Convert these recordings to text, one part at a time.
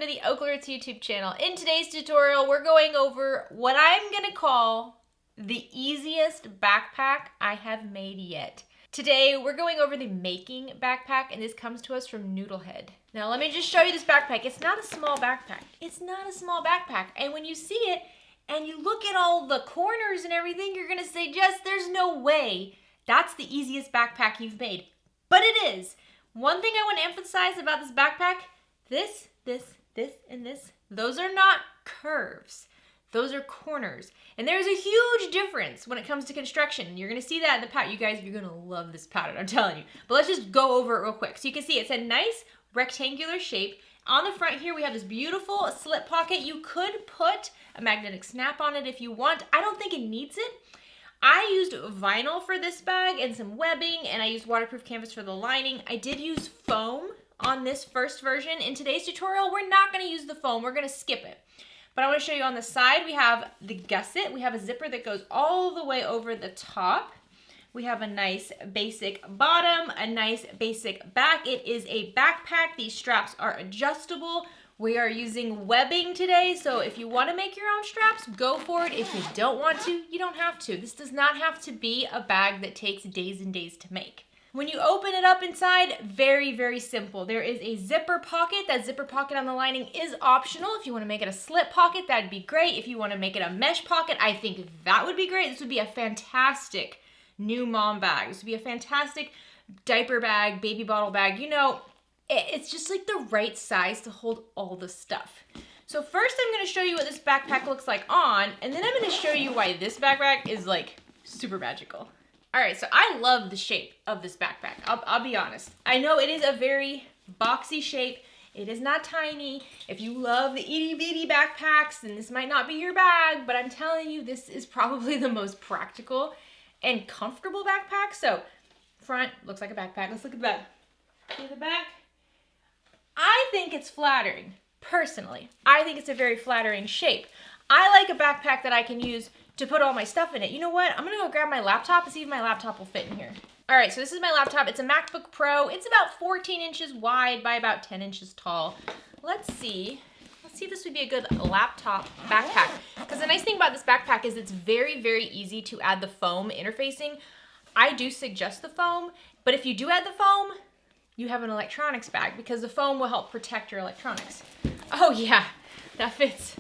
to the OklaRoots YouTube channel. In today's tutorial, we're going over what I'm gonna call the easiest backpack I have made yet. Today, we're going over the making backpack, and this comes to us from Noodlehead. Now, let me just show you this backpack. It's not a small backpack. It's not a small backpack. And when you see it, and you look at all the corners and everything, you're gonna say, Jess, there's no way that's the easiest backpack you've made. But it is. One thing I want to emphasize about this backpack, this, and this, those are not curves. Those are corners. And there's a huge difference when it comes to construction. You're gonna see that in the pattern. You guys, you're gonna love this pattern, I'm telling you. But let's just go over it real quick. So you can see it's a nice rectangular shape. On the front here, we have this beautiful slip pocket. You could put a magnetic snap on it if you want. I don't think it needs it. I used vinyl for this bag and some webbing, and I used waterproof canvas for the lining. I did use foam on this first version. In today's tutorial, we're not gonna use the foam, we're gonna skip it. But I wanna show you on the side, we have the gusset. We have a zipper that goes all the way over the top. We have a nice basic bottom, a nice basic back. It is a backpack. These straps are adjustable. We are using webbing today, so if you want to make your own straps, go for it. If you don't want to, you don't have to. This does not have to be a bag that takes days and days to make. When you open it up inside, very, very simple. There is a zipper pocket. That zipper pocket on the lining is optional. If you want to make it a slip pocket, that'd be great. If you want to make it a mesh pocket, I think that would be great. This would be a fantastic new mom bag. This would be a fantastic diaper bag, baby bottle bag. You know, it's just like the right size to hold all the stuff. So first I'm gonna show you what this backpack looks like on, and then I'm gonna show you why this backpack is like super magical. All right, so I love the shape of this backpack. I'll be honest. I know it is a very boxy shape. It is not tiny. If you love the itty bitty backpacks, then this might not be your bag, but I'm telling you, this is probably the most practical and comfortable backpack. So front looks like a backpack. Let's look at the back. See the back? I think it's flattering, personally. I think it's a very flattering shape. I like a backpack that I can use to put all my stuff in it. You know what? I'm gonna go grab my laptop and see if my laptop will fit in here. All right, so this is my laptop. It's a MacBook Pro. It's about 14 inches wide by about 10 inches tall. Let's see if this would be a good laptop backpack. Because the nice thing about this backpack is it's very, very easy to add the foam interfacing. I do suggest the foam, but if you do add the foam, you have an electronics bag because the foam will help protect your electronics. Oh yeah, that fits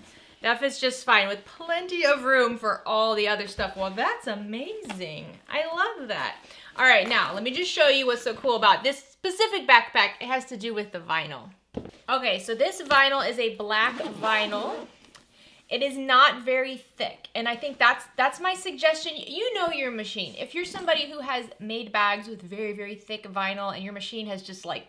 just fine with plenty of room for all the other stuff. Well, that's amazing. I love that. All right, now let me just show you what's so cool about this specific backpack. It has to do with the vinyl. Okay, so this vinyl is a black vinyl. It is not very thick, and I think that's my suggestion. You know your machine. If you're somebody who has made bags with very, very thick vinyl and your machine has just like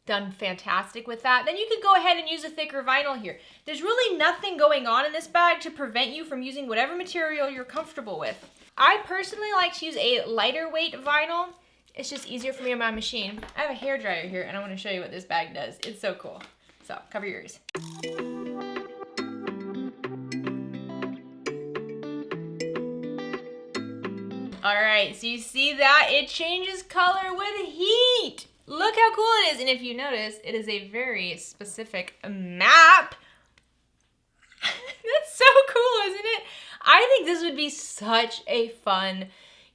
done fantastic with that, then you could go ahead and use a thicker vinyl here. There's really nothing going on in this bag to prevent you from using whatever material you're comfortable with. I personally like to use a lighter weight vinyl. It's just easier for me on my machine. I have a hairdryer here, and I want to show you what this bag does. It's so cool. So cover your ears. All right, so you see that? It changes color with heat. Look how cool it is. And if you notice, it is a very specific map. That's so cool, isn't it? I think this would be such a fun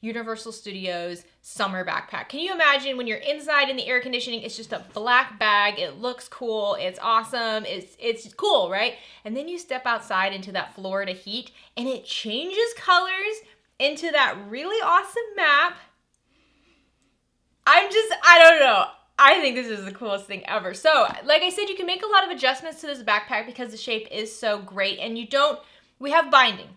Universal Studios summer backpack. Can you imagine when you're inside in the air conditioning, it's just a black bag, it looks cool, it's awesome, it's cool, right? And then you step outside into that Florida heat and it changes colors into that really awesome map. I don't know. I think this is the coolest thing ever. So, like I said, you can make a lot of adjustments to this backpack because the shape is so great, and we have binding.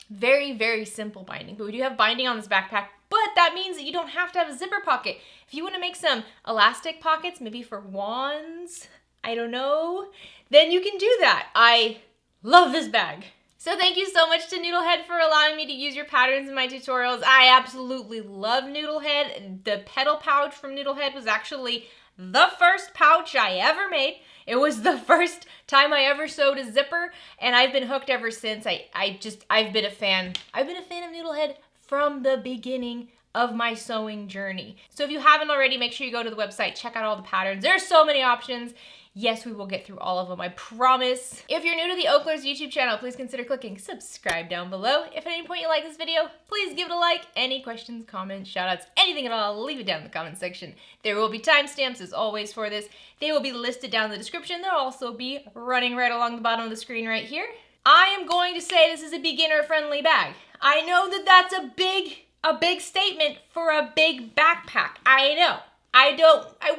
Very, very simple binding, but we do have binding on this backpack, but that means that you don't have to have a zipper pocket. If you want to make some elastic pockets, maybe for wands, I don't know, then you can do that. I love this bag. So thank you so much to Noodlehead for allowing me to use your patterns in my tutorials. I absolutely love Noodlehead. The pedal pouch from Noodlehead was actually the first pouch I ever made. It was the first time I ever sewed a zipper, and I've been hooked ever since. I've been a fan. I've been a fan of Noodlehead from the beginning of my sewing journey. So if you haven't already, make sure you go to the website, check out all the patterns. There's so many options. Yes, we will get through all of them, I promise. If you're new to the OklaRoots YouTube channel, please consider clicking subscribe down below. If at any point you like this video, please give it a like. Any questions, comments, shoutouts, anything at all, leave it down in the comment section. There will be timestamps as always for this. They will be listed down in the description. They'll also be running right along the bottom of the screen right here. I am going to say this is a beginner-friendly bag. I know that that's a big statement for a big backpack. I know. I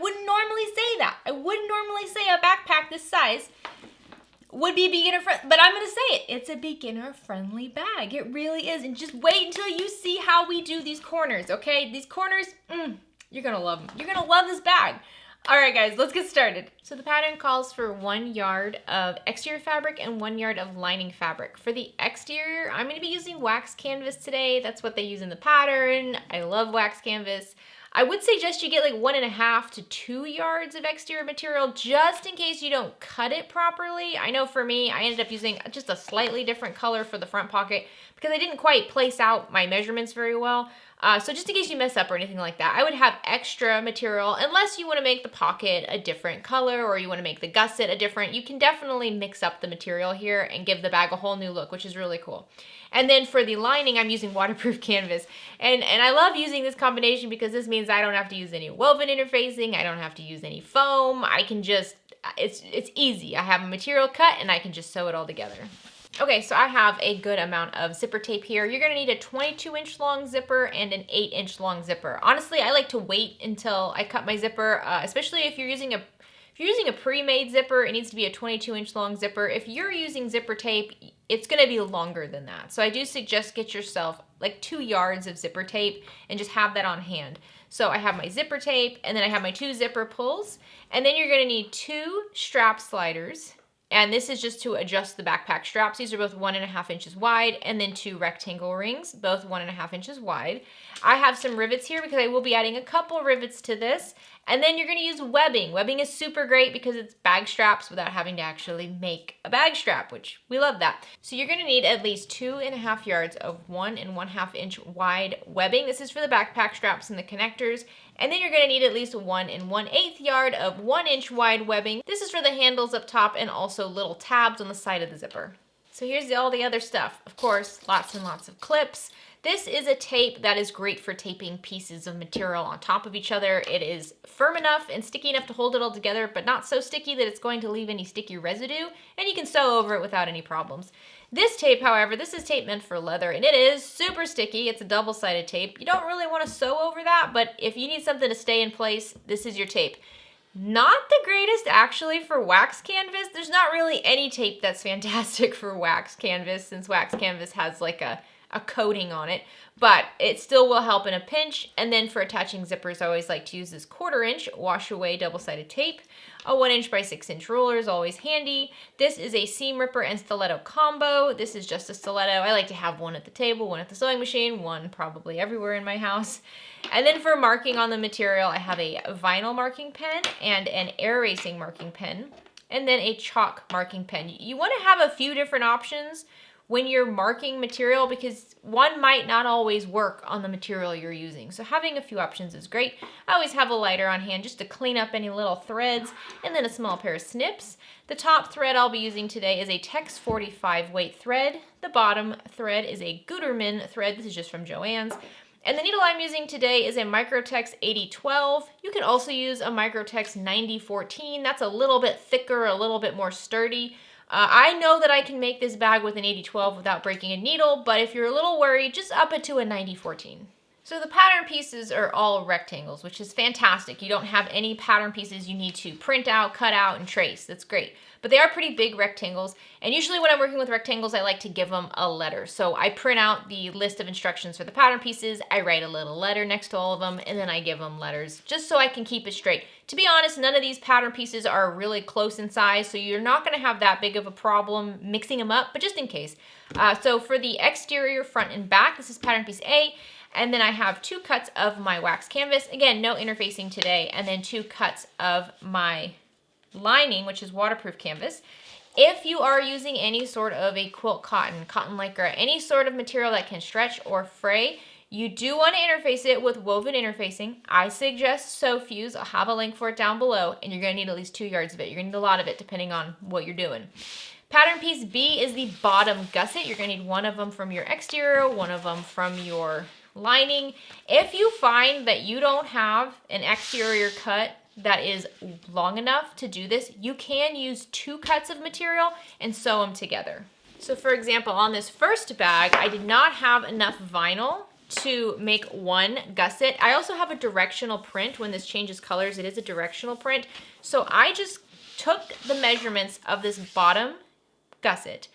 wouldn't normally say that. I wouldn't normally say a backpack this size would be beginner-friendly, but I'm going to say it. It's a beginner-friendly bag. It really is. And just wait until you see how we do these corners, okay? These corners, you're going to love them. You're going to love this bag. All right, guys, let's get started. So the pattern calls for 1 yard of exterior fabric and 1 yard of lining fabric. For the exterior, I'm going to be using wax canvas today. That's what they use in the pattern. I love wax canvas. I would suggest you get like 1.5 to 2 yards of exterior material just in case you don't cut it properly. I know for me, I ended up using just a slightly different color for the front pocket because I didn't quite place out my measurements very well. So just in case you mess up or anything like that, I would have extra material unless you want to make the pocket a different color or you want to make the gusset a different. You can definitely mix up the material here and give the bag a whole new look, which is really cool. And then for the lining, I'm using waterproof canvas. And I love using this combination because this means I don't have to use any woven interfacing. I don't have to use any foam. I can just, it's easy. I have a material cut and I can just sew it all together. Okay, so I have a good amount of zipper tape here. You're gonna need a 22-inch long zipper and an 8-inch long zipper. Honestly, I like to wait until I cut my zipper, especially if you're using a pre-made zipper, it needs to be a 22-inch long zipper. If you're using zipper tape, it's gonna be longer than that. So I do suggest get yourself like 2 yards of zipper tape and just have that on hand. So I have my zipper tape and then I have my 2 zipper pulls. And then you're gonna need 2 strap sliders. And this is just to adjust the backpack straps. These are both 1.5 inches wide, and then 2 rectangle rings, both 1.5 inches wide. I have some rivets here because I will be adding a couple rivets to this. And then you're gonna use webbing. Webbing is super great because it's bag straps without having to actually make a bag strap, which we love that. So you're gonna need at least 2.5 yards of 1.5 inch wide webbing. This is for the backpack straps and the connectors. And then you're gonna need at least 1 1/8 yard of 1 inch wide webbing. This is for the handles up top and also little tabs on the side of the zipper. So here's all the other stuff. Of course, lots and lots of clips. This is a tape that is great for taping pieces of material on top of each other. It is firm enough and sticky enough to hold it all together, but not so sticky that it's going to leave any sticky residue, and you can sew over it without any problems. This tape, however, this is tape meant for leather, and it is super sticky. It's a double-sided tape. You don't really want to sew over that, but if you need something to stay in place, this is your tape. Not the greatest actually for wax canvas. There's not really any tape that's fantastic for wax canvas since wax canvas has like a coating on it, but it still will help in a pinch. And then for attaching zippers, I always like to use this 1/4 inch wash away double-sided tape. A 1 inch by 6 inch ruler is always handy. This is a seam ripper and stiletto combo. This is just a stiletto. I like to have one at the table, one at the sewing machine, one probably everywhere in my house. And then for marking on the material, I have a vinyl marking pen and an air erasing marking pen, and then a chalk marking pen. You want to have a few different options when you're marking material because one might not always work on the material you're using. So having a few options is great. I always have a lighter on hand just to clean up any little threads, and then a small pair of snips. The top thread I'll be using today is a Tex 45 weight thread. The bottom thread is a Gutermann thread. This is just from Joann's. And the needle I'm using today is a Microtex 8012. You can also use a Microtex 9014. That's a little bit thicker, a little bit more sturdy. I know that I can make this bag with an 8012 without breaking a needle, but if you're a little worried, just up it to a 9014. So the pattern pieces are all rectangles, which is fantastic. You don't have any pattern pieces you need to print out, cut out, and trace. That's great. But they are pretty big rectangles, and usually when I'm working with rectangles, I like to give them a letter. So I print out the list of instructions for the pattern pieces, I write a little letter next to all of them, and then I give them letters, just so I can keep it straight. To be honest, none of these pattern pieces are really close in size, so you're not gonna have that big of a problem mixing them up, but just in case. So for the exterior, front and back, this is pattern piece A, and then I have 2 cuts of my wax canvas. Again, no interfacing today, and then 2 cuts of my lining, which is waterproof canvas. If you are using any sort of a quilt cotton, cotton lycra, any sort of material that can stretch or fray, You do want to interface it with woven interfacing. I suggest Sofuse. I'll have a link for it down below, and you're going to need at least 2 yards of it. You're going to need a lot of it depending on what you're doing. Pattern piece B is the bottom gusset. You're going to need one of them from your exterior, one of them from your lining. If you find that you don't have an exterior cut that is long enough to do this, you can use 2 cuts of material and sew them together. So for example, on this first bag, I did not have enough vinyl to make 1 gusset. I also have a directional print. When this changes colors, it is a directional print. So I just took the measurements of this bottom gusset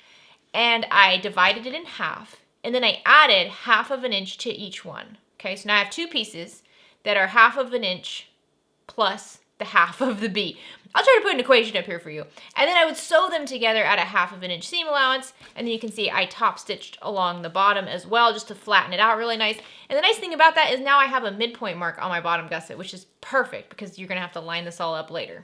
and I divided it in half, and then I added 1/2 inch to each one. Okay, so now I have 2 pieces that are 1/2 inch plus the half of the B. I'll try to put an equation up here for you. And then I would sew them together at a 1/2 inch seam allowance. And then you can see I top stitched along the bottom as well, just to flatten it out really nice. And the nice thing about that is now I have a midpoint mark on my bottom gusset, which is perfect because you're gonna have to line this all up later.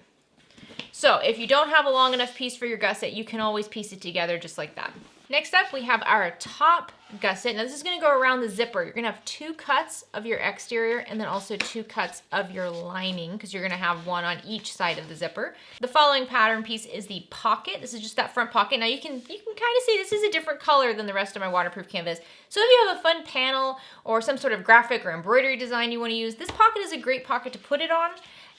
So if you don't have a long enough piece for your gusset, you can always piece it together just like that. Next up, we have our top gusset. Now this is going to go around the zipper. You're going to have 2 cuts of your exterior and then also 2 cuts of your lining, because you're going to have 1 on each side of the zipper. The following pattern piece is the pocket. This is just that front pocket. Now you can kind of see this is a different color than the rest of my waterproof canvas. So if you have a fun panel or some sort of graphic or embroidery design you want to use, this pocket is a great pocket to put it on.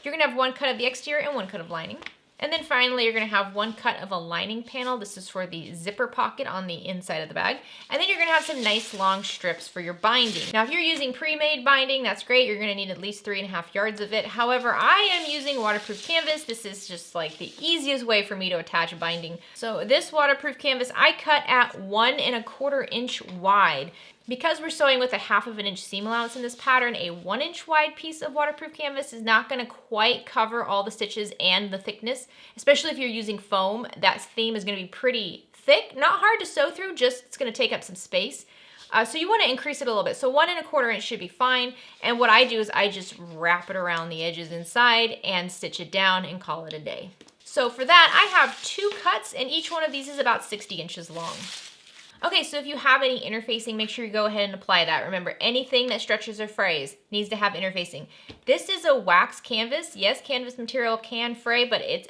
You're going to have 1 cut of the exterior and 1 cut of lining. And then finally, you're going to have 1 cut of a lining panel. This is for the zipper pocket on the inside of the bag. And then you're going to have some nice long strips for your binding. Now, if you're using pre-made binding, that's great. You're going to need at least 3.5 yards of it. However, I am using waterproof canvas. This is just like the easiest way for me to attach a binding. So this waterproof canvas, I cut at 1 1/4 inch wide. Because we're sewing with a 1/2 inch seam allowance in this pattern, a 1 inch wide piece of waterproof canvas is not going to quite cover all the stitches and the thickness, especially if you're using foam. That seam is going to be pretty thick, not hard to sew through, just it's going to take up some space. So you want to increase it a little bit. So 1 1/4 inch should be fine. And what I do is I just wrap it around the edges inside and stitch it down and call it a day. So for that, I have 2 cuts, and each one of these is about 60 inches long. Okay, so if you have any interfacing, make sure you go ahead and apply that. Remember, anything that stretches or frays needs to have interfacing. This is a wax canvas. Yes, canvas material can fray, but it's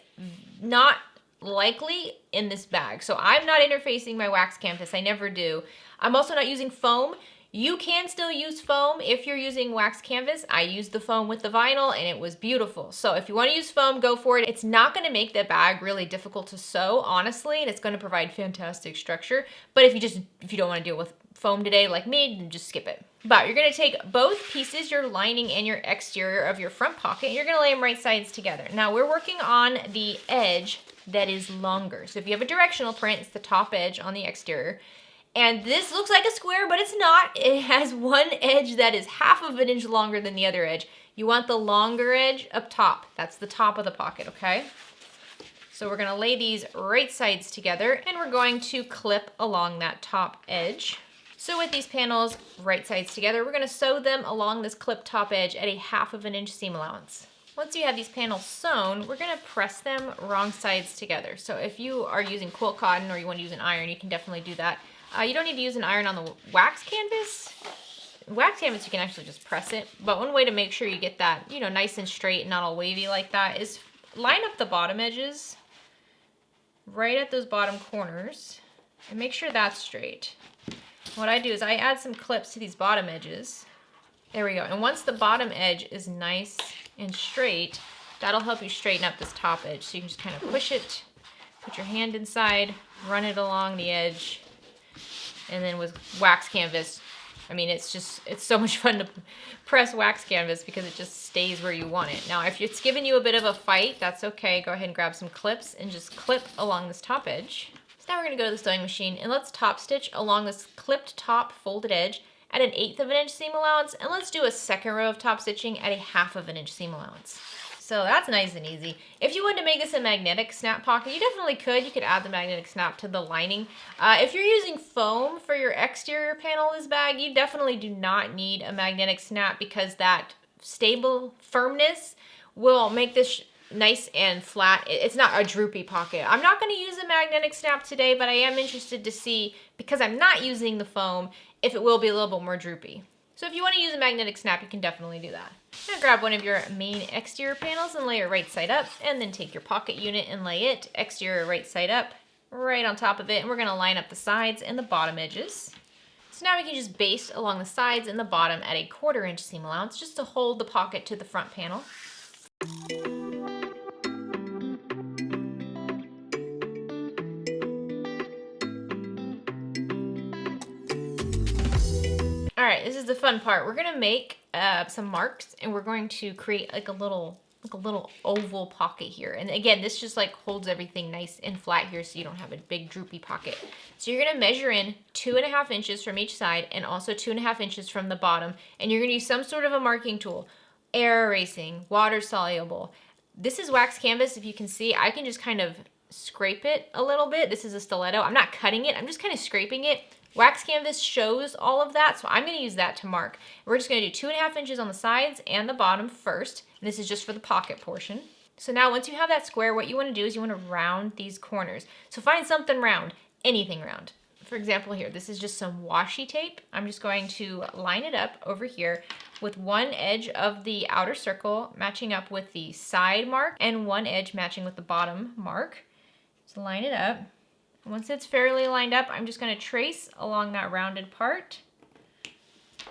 not likely in this bag. So I'm not interfacing my wax canvas. I never do. I'm also not using foam. You can still use foam if you're using wax canvas. I used the foam with the vinyl and it was beautiful. So if you want to use foam, go for it. It's not going to make the bag really difficult to sew, honestly, and it's going to provide fantastic structure. But if you don't want to deal with foam today like me, then just skip it. But you're going to take both pieces, your lining and your exterior of your front pocket, and you're going to lay them right sides together. Now we're working on the edge that is longer. So if you have a directional print, it's the top edge on the exterior. And this looks like a square, but it's not. It has 1 edge that is 1/2 inch longer than the other edge. You want the longer edge up top. That's the top of the pocket, okay? So we're gonna lay these right sides together, and we're going to clip along that top edge. So with these panels right sides together, we're gonna sew them along this clipped top edge at a 1/2 inch seam allowance. Once you have these panels sewn, we're gonna press them wrong sides together. So if you are using quilt cotton or you wanna use an iron, you can definitely do that. You don't need to use an iron on the wax canvas. Wax canvas, you can actually just press it. But one way to make sure you get that, nice and straight and not all wavy like that is line up the bottom edges right at those bottom corners and make sure that's straight. What I do is I add some clips to these bottom edges. There we go. And once the bottom edge is nice and straight, that'll help you straighten up this top edge. So you can just kind of push it, put your hand inside, run it along the edge. And then with wax canvas, I mean, it's so much fun to press wax canvas because it just stays where you want it. Now, if it's giving you a bit of a fight, that's okay. Go ahead and grab some clips and just clip along this top edge. So now we're gonna go to the sewing machine and let's top stitch along this clipped top folded edge at an 1/8 inch seam allowance. And let's do a second row of top stitching at a 1/2 inch seam allowance. So that's nice and easy. If you wanted to make this a magnetic snap pocket, you definitely could. You could add the magnetic snap to the lining. If you're using foam for your exterior panel of this bag, you definitely do not need a magnetic snap because that stable firmness will make this nice and flat. It's not a droopy pocket. I'm not going to use a magnetic snap today, but I am interested to see, because I'm not using the foam, if it will be a little bit more droopy. So if you want to use a magnetic snap, you can definitely do that. Now grab one of your main exterior panels and lay it right side up, and then take your pocket unit and lay it exterior right side up, right on top of it, and we're gonna line up the sides and the bottom edges. So now we can just baste along the sides and the bottom at a 1/4 inch seam allowance just to hold the pocket to the front panel. All right, this is the fun part. We're gonna make some marks, and we're going to create like a little oval pocket here. And again, this just like holds everything nice and flat here, so you don't have a big droopy pocket. So you're gonna measure in 2.5 inches from each side, and also 2.5 inches from the bottom. And you're gonna use some sort of a marking tool, air erasing, water soluble. This is wax canvas. If you can see, I can just kind of scrape it a little bit. This is a stiletto. I'm not cutting it, I'm just kind of scraping it. Wax canvas shows all of that, so I'm going to use that to mark. We're just going to do 2.5 inches on the sides and the bottom first, and this is just for the pocket portion. So now once you have that square, what you want to do is you want to round these corners. So find something round, anything round. For example here, this is just some washi tape. I'm just going to line it up over here with one edge of the outer circle matching up with the side mark and one edge matching with the bottom mark. So line it up. Once it's fairly lined up, I'm just going to trace along that rounded part.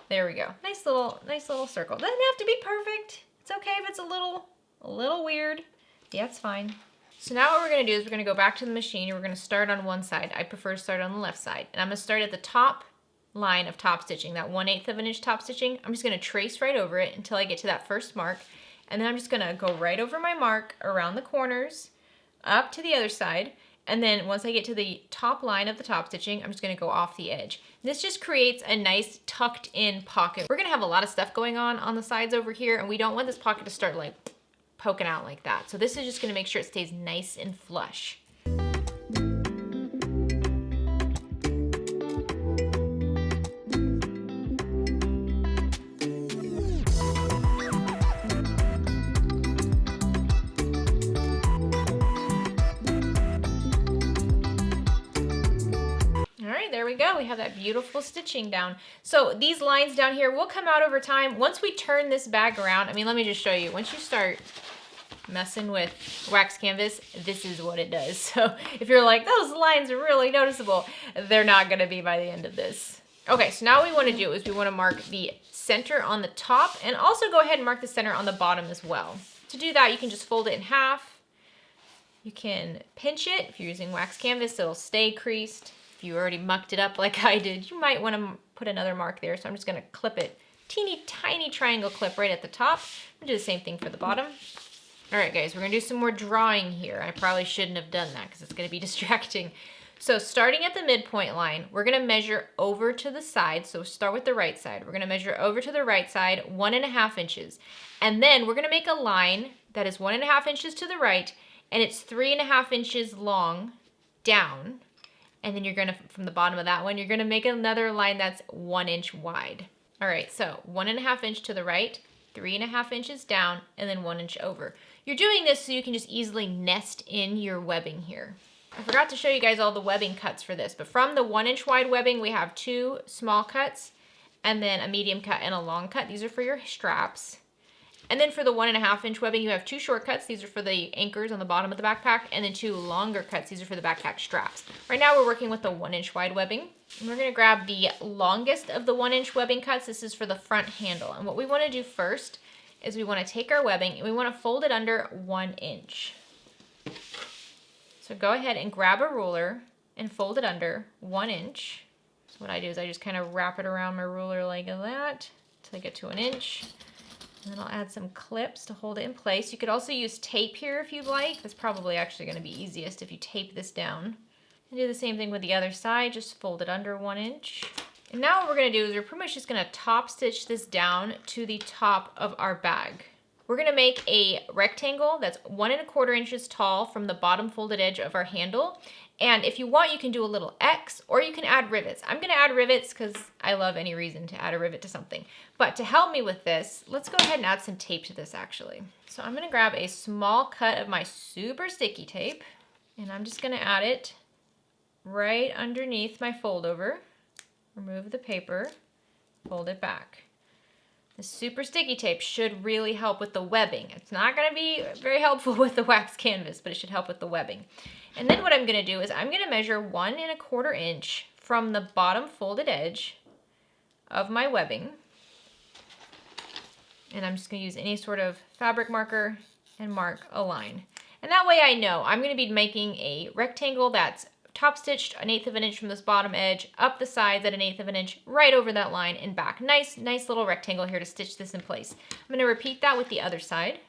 There we go. Nice little circle. Doesn't have to be perfect. It's okay if it's a little weird. Yeah, it's fine. So now what we're going to do is we're going to go back to the machine, and we're going to start on one side. I prefer to start on the left side. And I'm going to start at the top line of top stitching, that 1/8 of an inch top stitching. I'm just going to trace right over it until I get to that first mark. And then I'm just going to go right over my mark around the corners up to the other side. And then once I get to the top line of the top stitching, I'm just gonna go off the edge. This just creates a nice tucked in pocket. We're gonna have a lot of stuff going on the sides over here, and we don't want this pocket to start like poking out like that. So this is just gonna make sure it stays nice and flush. There we go. We have that beautiful stitching down. So these lines down here will come out over time. Once we turn this bag around, I mean, let me just show you. Once you start messing with wax canvas, this is what it does. So if you're like, those lines are really noticeable, they're not going to be by the end of this. Okay, so now what we want to do is we want to mark the center on the top, and also go ahead and mark the center on the bottom as well. To do that, you can just fold it in half. You can pinch it. If you're using wax canvas, it'll stay creased. If you already mucked it up like I did, you might want to put another mark there. So I'm just going to clip it, teeny tiny triangle clip right at the top. I'll do the same thing for the bottom. All right, guys, we're going to do some more drawing here. I probably shouldn't have done that because it's going to be distracting. So starting at the midpoint line, we're going to measure over to the side. So start with the right side. We're going to measure over to the right side 1.5 inches. And then we're going to make a line that is 1.5 inches to the right, and it's 3.5 inches long down. And then you're going to, from the bottom of that one, you're going to make another line that's 1 inch wide. All right, so 1.5 inch to the right, 3.5 inches down, and then 1 inch over. You're doing this so you can just easily nest in your webbing here. I forgot to show you guys all the webbing cuts for this, but from the 1 inch wide webbing, we have 2 small cuts, and then a medium cut and a long cut. These are for your straps. And then for the 1.5 inch webbing, you have 2 short cuts. These are for the anchors on the bottom of the backpack, and then 2 longer cuts. These are for the backpack straps. Right now we're working with the 1 inch wide webbing. And we're gonna grab the longest of the 1 inch webbing cuts. This is for the front handle. And what we wanna do first is we wanna take our webbing and we wanna fold it under 1 inch. So go ahead and grab a ruler and fold it under 1 inch. So what I do is I just kind of wrap it around my ruler like that until I get to 1 inch. And then I'll add some clips to hold it in place. You could also use tape here if you'd like. That's probably actually going to be easiest if you tape this down. And do the same thing with the other side, just fold it under 1 inch. And now what we're going to do is we're pretty much just going to top stitch this down to the top of our bag. We're going to make a rectangle that's 1.25 inches tall from the bottom folded edge of our handle. And if you want, you can do a little X, or you can add rivets. I'm going to add rivets because I love any reason to add a rivet to something. But to help me with this, let's go ahead and add some tape to this actually. So I'm going to grab a small cut of my super sticky tape, and I'm just going to add it right underneath my fold over. Remove the paper, fold it back. The super sticky tape should really help with the webbing. It's not going to be very helpful with the wax canvas, but it should help with the webbing. And then what I'm going to do is I'm going to measure 1 1/4 inch from the bottom folded edge of my webbing. And I'm just going to use any sort of fabric marker and mark a line. And that way I know I'm going to be making a rectangle that's top stitched 1/8 inch from this bottom edge, up the sides at 1/8 inch, right over that line and back. Nice little rectangle here to stitch this in place. I'm going to repeat that with the other side.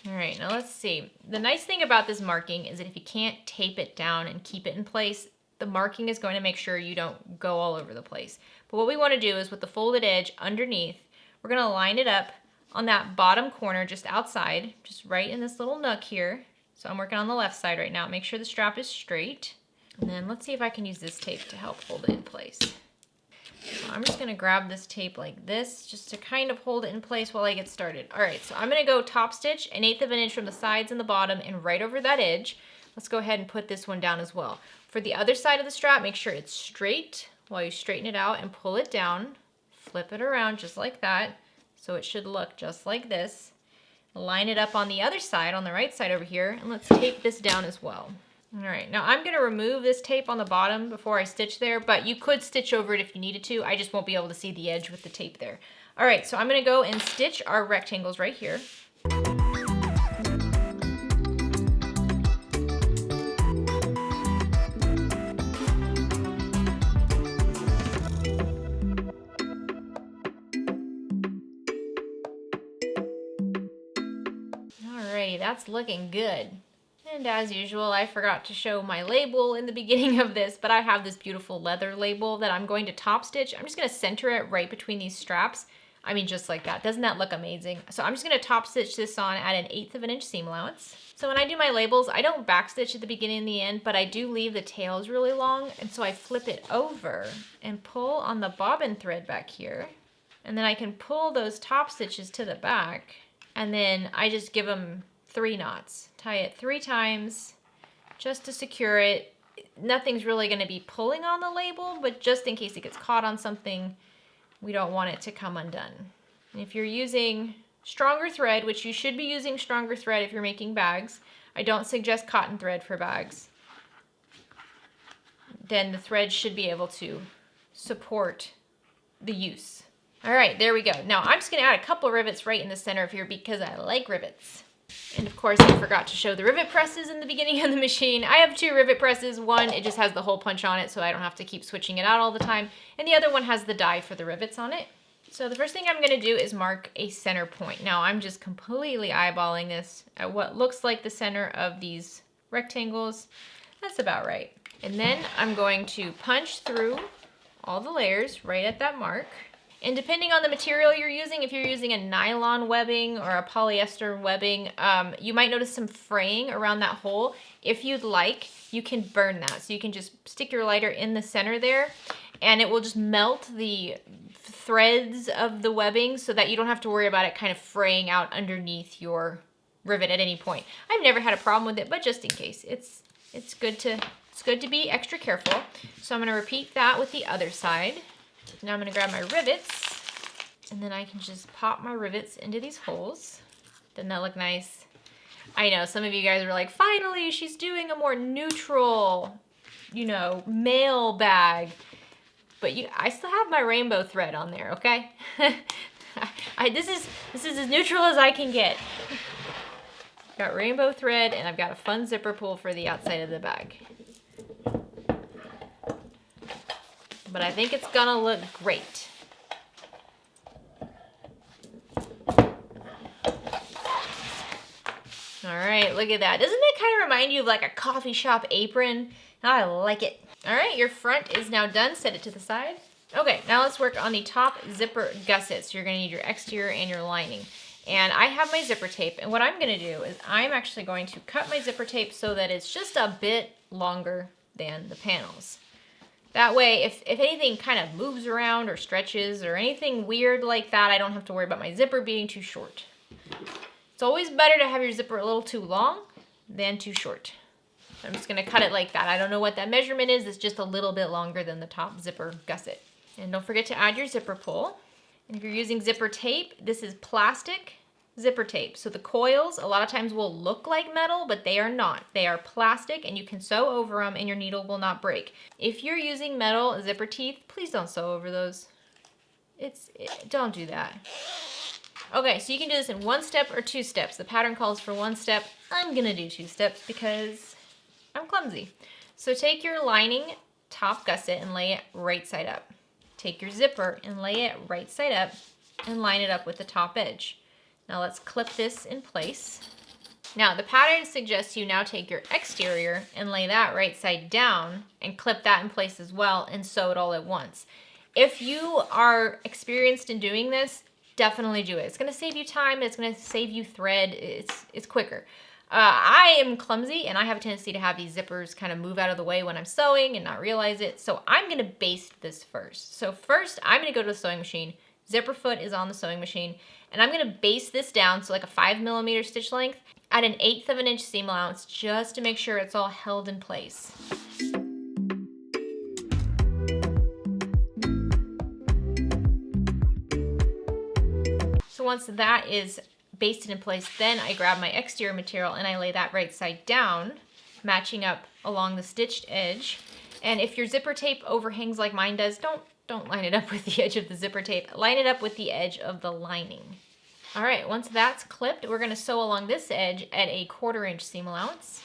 All right, now let's see. The nice thing about this marking is that if you can't tape it down and keep it in place, the marking is going to make sure you don't go all over the place. But what we want to do is with the folded edge underneath, we're going to line it up on that bottom corner just outside, just right in this little nook here. So I'm working on the left side right now. Make sure the strap is straight. And then let's see if I can use this tape to help hold it in place. So I'm just going to grab this tape like this just to kind of hold it in place while I get started. All right, so I'm going to go top stitch 1/8 inch from the sides and the bottom and right over that edge. Let's go ahead and put this one down as well. For the other side of the strap, make sure it's straight while you straighten it out and pull it down. Flip it around just like that. So it should look just like this. Line it up on the other side, on the right side over here, and let's tape this down as well. All right, now I'm gonna remove this tape on the bottom before I stitch there, but you could stitch over it if you needed to. I just won't be able to see the edge with the tape there. All right, so I'm gonna go and stitch our rectangles right here. Alrighty, that's looking good. And as usual, I forgot to show my label in the beginning of this, but I have this beautiful leather label that I'm going to top stitch. I'm just going to center it right between these straps. I mean, just like that. Doesn't that look amazing? So I'm just going to top stitch this on at 1/8 inch seam allowance. So when I do my labels, I don't back stitch at the beginning and the end, but I do leave the tails really long. And so I flip it over and pull on the bobbin thread back here. And then I can pull those top stitches to the back. And then I just give them 3 knots. Tie it 3 times just to secure it. Nothing's really going to be pulling on the label, but just in case it gets caught on something, we don't want it to come undone. And if you're using stronger thread, which you should be using stronger thread if you're making bags, I don't suggest cotton thread for bags, then the thread should be able to support the use. All right, there we go. Now I'm just going to add a couple rivets right in the center of here because I like rivets. And of course, I forgot to show the rivet presses in the beginning of the machine. I have 2 rivet presses. One, it just has the hole punch on it, so I don't have to keep switching it out all the time. And the other one has the die for the rivets on it. So the first thing I'm going to do is mark a center point. Now, I'm just completely eyeballing this at what looks like the center of these rectangles. That's about right. And then I'm going to punch through all the layers right at that mark. And depending on the material you're using, if you're using a nylon webbing or a polyester webbing, you might notice some fraying around that hole. If you'd like, you can burn that. So you can just stick your lighter in the center there and it will just melt the threads of the webbing so that you don't have to worry about it kind of fraying out underneath your rivet at any point. I've never had a problem with it, but just in case, it's good to be extra careful. So I'm going to repeat that with the other side. Now I'm going to grab my rivets, and then I can just pop my rivets into these holes. Doesn't that look nice? I know, some of you guys are like, finally, she's doing a more neutral, male bag. But I still have my rainbow thread on there, okay? This is as neutral as I can get. Got rainbow thread, and I've got a fun zipper pull for the outside of the bag. But I think it's gonna look great. All right, look at that. Doesn't it kind of remind you of like a coffee shop apron? I like it. All right, your front is now done. Set it to the side. Okay, now let's work on the top zipper gussets. You're gonna need your exterior and your lining. And I have my zipper tape, and what I'm gonna do is I'm actually going to cut my zipper tape so that it's just a bit longer than the panels. That way, if anything kind of moves around or stretches or anything weird like that, I don't have to worry about my zipper being too short. It's always better to have your zipper a little too long than too short. So I'm just gonna cut it like that. I don't know what that measurement is. It's just a little bit longer than the top zipper gusset. And don't forget to add your zipper pull. And if you're using zipper tape, this is plastic zipper tape. So the coils a lot of times will look like metal, but they are not. They are plastic and you can sew over them and your needle will not break. If you're using metal zipper teeth, please don't sew over those. Don't do that. Okay, so you can do this in 1 step or 2 steps. The pattern calls for 1 step. I'm gonna do 2 steps because I'm clumsy. So take your lining top gusset and lay it right side up. Take your zipper and lay it right side up and line it up with the top edge. Now let's clip this in place. Now the pattern suggests you now take your exterior and lay that right side down and clip that in place as well and sew it all at once. If you are experienced in doing this, definitely do it. It's gonna save you time, it's gonna save you thread, it's quicker. I am clumsy and I have a tendency to have these zippers kind of move out of the way when I'm sewing and not realize it. So I'm gonna baste this first. So first I'm gonna go to the sewing machine. Zipper foot is on the sewing machine and I'm gonna baste this down so like a 5mm stitch length at an 1/8 of an inch seam allowance just to make sure it's all held in place. So once that is basted in place, then I grab my exterior material and I lay that right side down, matching up along the stitched edge. And if your zipper tape overhangs like mine does, don't line it up with the edge of the zipper tape. Line it up with the edge of the lining. All right, once that's clipped, we're gonna sew along this edge at a 1/4 inch seam allowance.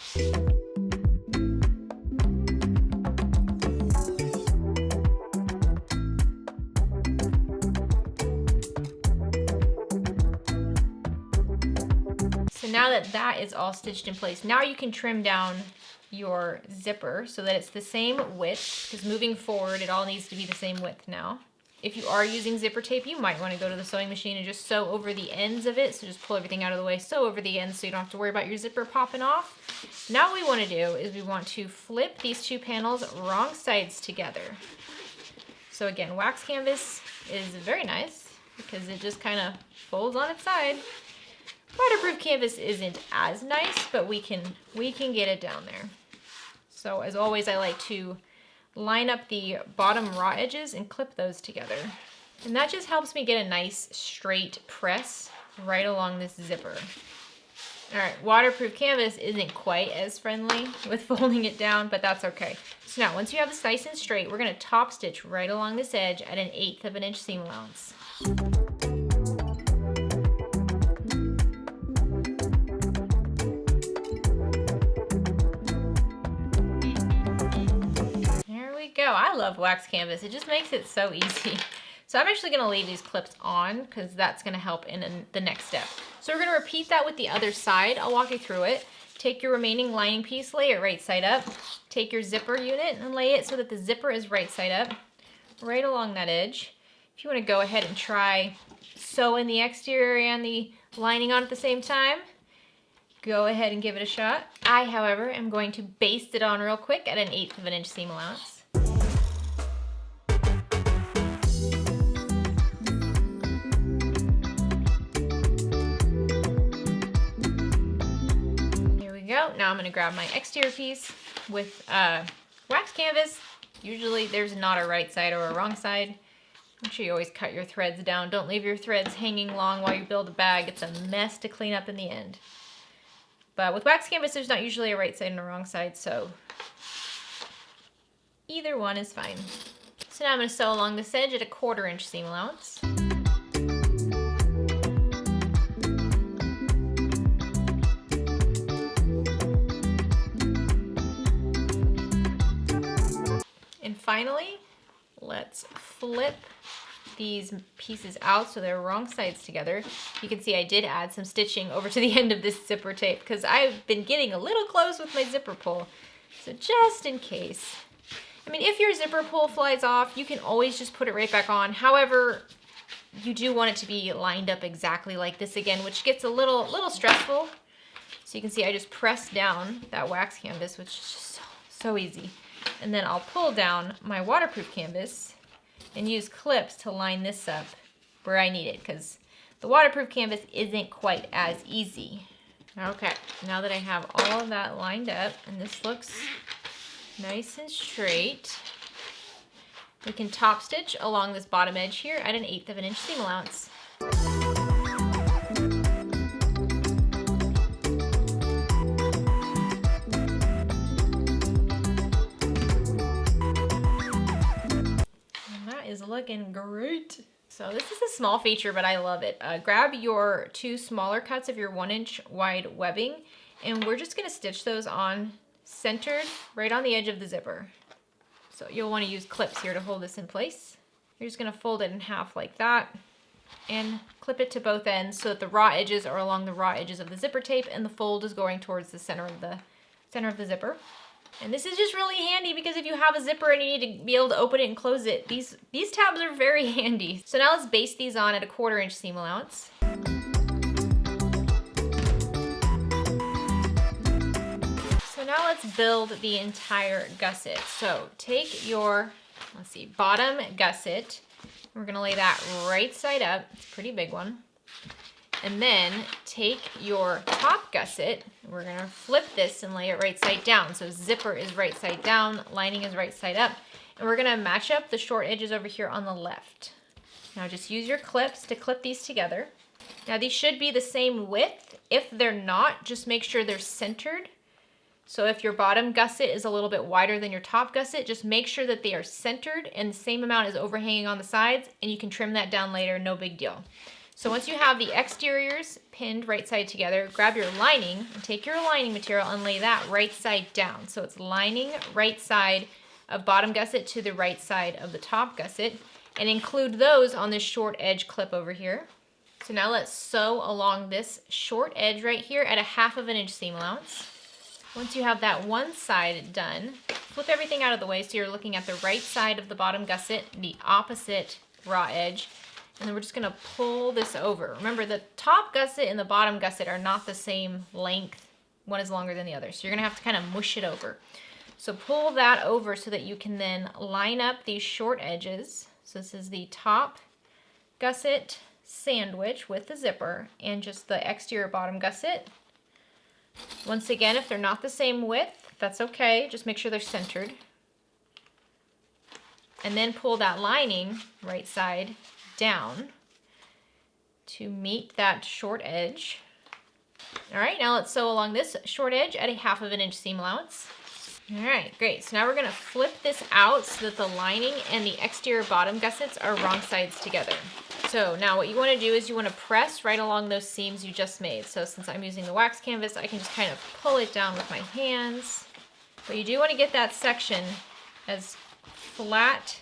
So now that that is all stitched in place, now you can trim down your zipper so that it's the same width, because moving forward, it all needs to be the same width now. If you are using zipper tape, you might want to go to the sewing machine and just sew over the ends of it. So just pull everything out of the way, sew over the ends so you don't have to worry about your zipper popping off. Now what we want to do is we want to flip these 2 panels wrong sides together. So again, wax canvas is very nice because it just kind of folds on its side. Waterproof canvas isn't as nice, but we can get it down there. So as always, I like to line up the bottom raw edges and clip those together. And that just helps me get a nice straight press right along this zipper. All right, waterproof canvas isn't quite as friendly with folding it down, but that's okay. So now once you have this nice and straight, we're gonna top stitch right along this edge at an 1/8 of an inch seam allowance. Go. I love wax canvas. It just makes it so easy. So I'm actually gonna leave these clips on because that's gonna help in the next step. So we're gonna repeat that with the other side. I'll walk you through it. Take your remaining lining piece, lay it right side up. Take your zipper unit and lay it so that the zipper is right side up, right along that edge. If you wanna go ahead and try sewing the exterior and the lining on at the same time, go ahead and give it a shot. I, however, am going to baste it on real quick at an 1/8 of an inch seam allowance. Now I'm going to grab my exterior piece with wax canvas. Usually there's not a right side or a wrong side. Make sure you always cut your threads down. Don't leave your threads hanging long while you build a bag. It's a mess to clean up in the end. But with wax canvas, there's not usually a right side and a wrong side, so either one is fine. So now I'm going to sew along this edge at a 1/4 inch seam allowance. And finally, let's flip these pieces out so they're wrong sides together. You can see I did add some stitching over to the end of this zipper tape because I've been getting a little close with my zipper pull. So just in case. I mean, if your zipper pull flies off, you can always just put it right back on. However, you do want it to be lined up exactly like this again, which gets a little stressful. So you can see I just pressed down that wax canvas, which is just so easy. And then I'll pull down my waterproof canvas and use clips to line this up where I need it because the waterproof canvas isn't quite as easy. Okay, now that I have all of that lined up and this looks nice and straight, We can top stitch along this bottom edge here at 1/8 of an inch seam allowance. And that is looking great. So this is a small feature, but I love it. Grab your 2 smaller cuts of your 1-inch wide webbing, and we're just gonna stitch those on centered right on the edge of the zipper. So you'll wanna use clips here to hold this in place. You're just gonna fold it in half like that and clip it to both ends so that the raw edges are along the raw edges of the zipper tape and the fold is going towards the center of the zipper. And this is just really handy because if you have a zipper and you need to be able to open it and close it, these tabs are very handy. So now let's baste these on at a 1/4 inch seam allowance. So now let's build the entire gusset. So take your, let's see, bottom gusset. We're gonna lay that right side up. It's a pretty big one. And then take your top gusset, we're gonna flip this and lay it right side down. So zipper is right side down, lining is right side up. And we're gonna match up the short edges over here on the left. Now just use your clips to clip these together. Now these should be the same width. If they're not, just make sure they're centered. So if your bottom gusset is a little bit wider than your top gusset, just make sure that they are centered and the same amount is overhanging on the sides, and you can trim that down later, no big deal. So once you have the exteriors pinned right side together, grab your lining and take your lining material and lay that right side down. So it's lining right side of bottom gusset to the right side of the top gusset, and include those on this short edge clip over here. So now let's sew along this short edge right here at 1/2 of an inch seam allowance. Once you have that one side done, flip everything out of the way so you're looking at the right side of the bottom gusset, the opposite raw edge. And then we're just gonna pull this over. Remember, the top gusset and the bottom gusset are not the same length. One is longer than the other. So you're gonna have to kind of mush it over. So pull that over so that you can then line up these short edges. So this is the top gusset sandwich with the zipper and just the exterior bottom gusset. Once again, if they're not the same width, that's okay. Just make sure they're centered. And then pull that lining right side down to meet that short edge. All right, now let's sew along this short edge at 1/2 of an inch seam allowance. All right, great. So now we're gonna flip this out so that the lining and the exterior bottom gussets are wrong sides together. So now what you wanna do is you wanna press right along those seams you just made. So since I'm using the wax canvas, I can just kind of pull it down with my hands. But you do wanna get that section as flat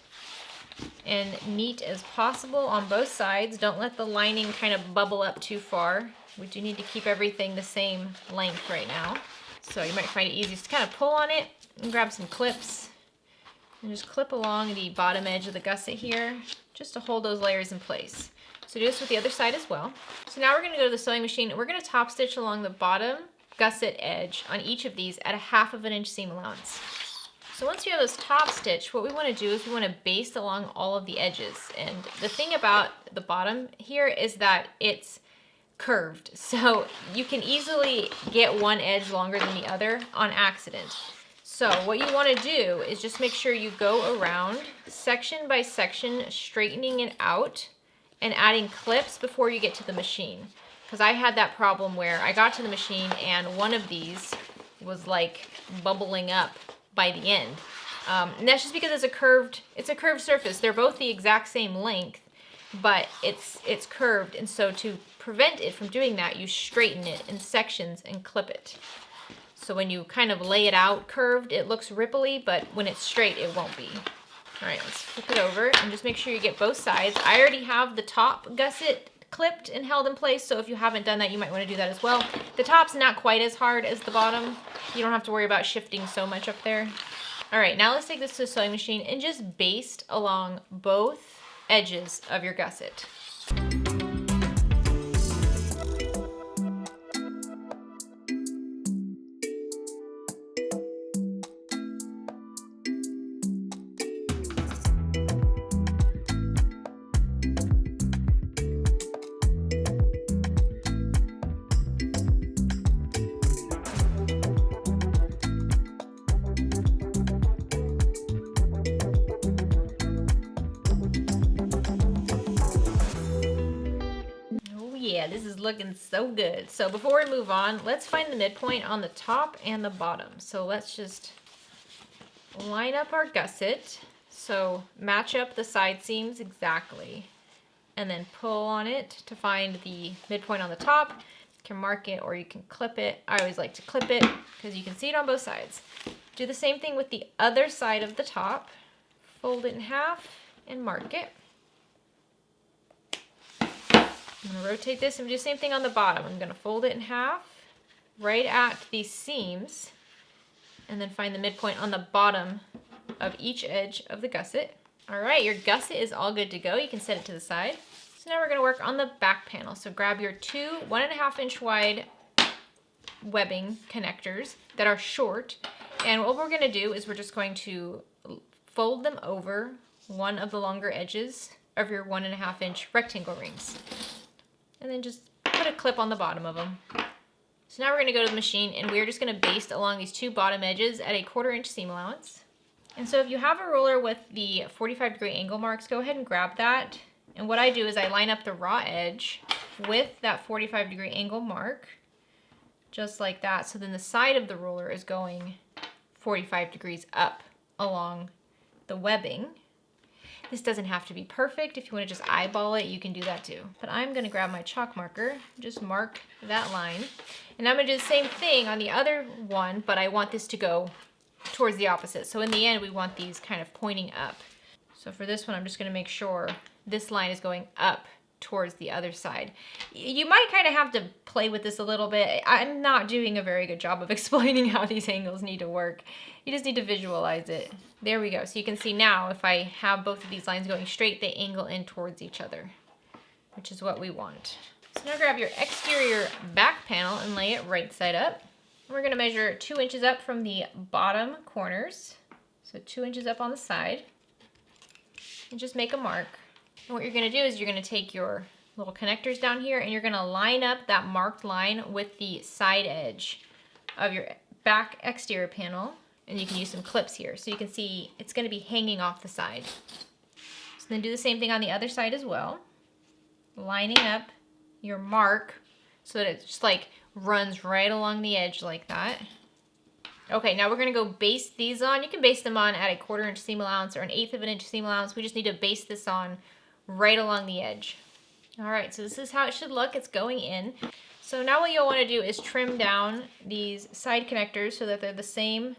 and neat as possible on both sides. Don't let the lining kind of bubble up too far. We do need to keep everything the same length right now. So you might find it easiest to kind of pull on it and grab some clips and just clip along the bottom edge of the gusset here just to hold those layers in place. So do this with the other side as well. So now we're gonna go to the sewing machine and we're gonna top stitch along the bottom gusset edge on each of these at 1/2 of an inch seam allowance. So once you have those top stitch, what we want to do is we want to baste along all of the edges. And the thing about the bottom here is that it's curved. So you can easily get one edge longer than the other on accident. So what you want to do is just make sure you go around section by section, straightening it out and adding clips before you get to the machine. Because I had that problem where I got to the machine and one of these was like bubbling up by the end. And that's just because it's a curved surface. They're both the exact same length, but it's curved. And so to prevent it from doing that, you straighten it in sections and clip it. So when you kind of lay it out curved, it looks ripply, but when it's straight, it won't be. All right, let's flip it over and just make sure you get both sides. I already have the top gusset clipped and held in place, so if you haven't done that, you might want to do that as well. The top's not quite as hard as the bottom. You don't have to worry about shifting so much up there. All right, now let's take this to the sewing machine and just baste along both edges of your gusset. yeah, this is looking so good. So before we move on, let's find the midpoint on the top and the bottom. So let's just line up our gusset. So match up the side seams exactly. And then pull on it to find the midpoint on the top. You can mark it or you can clip it. I always like to clip it because you can see it on both sides. Do the same thing with the other side of the top. Fold it in half and mark it. I'm going to rotate this and do the same thing on the bottom. I'm going to fold it in half right at these seams and then find the midpoint on the bottom of each edge of the gusset. All right, your gusset is all good to go. You can set it to the side. So now we're going to work on the back panel. So grab your two 1.5 inch wide webbing connectors that are short. And what we're going to do is we're just going to fold them over one of the longer edges of your 1.5 inch rectangle rings. And then just put a clip on the bottom of them. So now we're going to go to the machine and we're just going to baste along these two bottom edges at a 1/4 inch seam allowance. And so if you have a ruler with the 45-degree angle marks, go ahead and grab that. And what I do is I line up the raw edge with that 45-degree angle mark, just like that. So then the side of the ruler is going 45 degrees up along the webbing. This doesn't have to be perfect. If you want to just eyeball it, you can do that too. But I'm going to grab my chalk marker, just mark that line. And I'm going to do the same thing on the other one, but I want this to go towards the opposite. So in the end, we want these kind of pointing up. So for this one, I'm just going to make sure this line is going up towards the other side. You might kind of have to play with this a little bit. I'm not doing a very good job of explaining how these angles need to work. You just need to visualize it. There we go. So you can see now if I have both of these lines going straight, they angle in towards each other, which is what we want. So now grab your exterior back panel and lay it right side up. We're going to measure 2 inches up from the bottom corners. So 2 inches up on the side. And just make a mark. And what you're going to do is you're going to take your little connectors down here and you're going to line up that marked line with the side edge of your back exterior panel. And you can use some clips here so you can see it's going to be hanging off the side. So then do the same thing on the other side as well. Lining up your mark so that it just like runs right along the edge like that. Okay, now we're going to go baste these on. You can baste them on at a 1/4 inch seam allowance or an 1/8 of an inch seam allowance. We just need to baste this on right along the edge. All right, so this is how it should look. It's going in. So now what you'll want to do is trim down these side connectors so that they're the same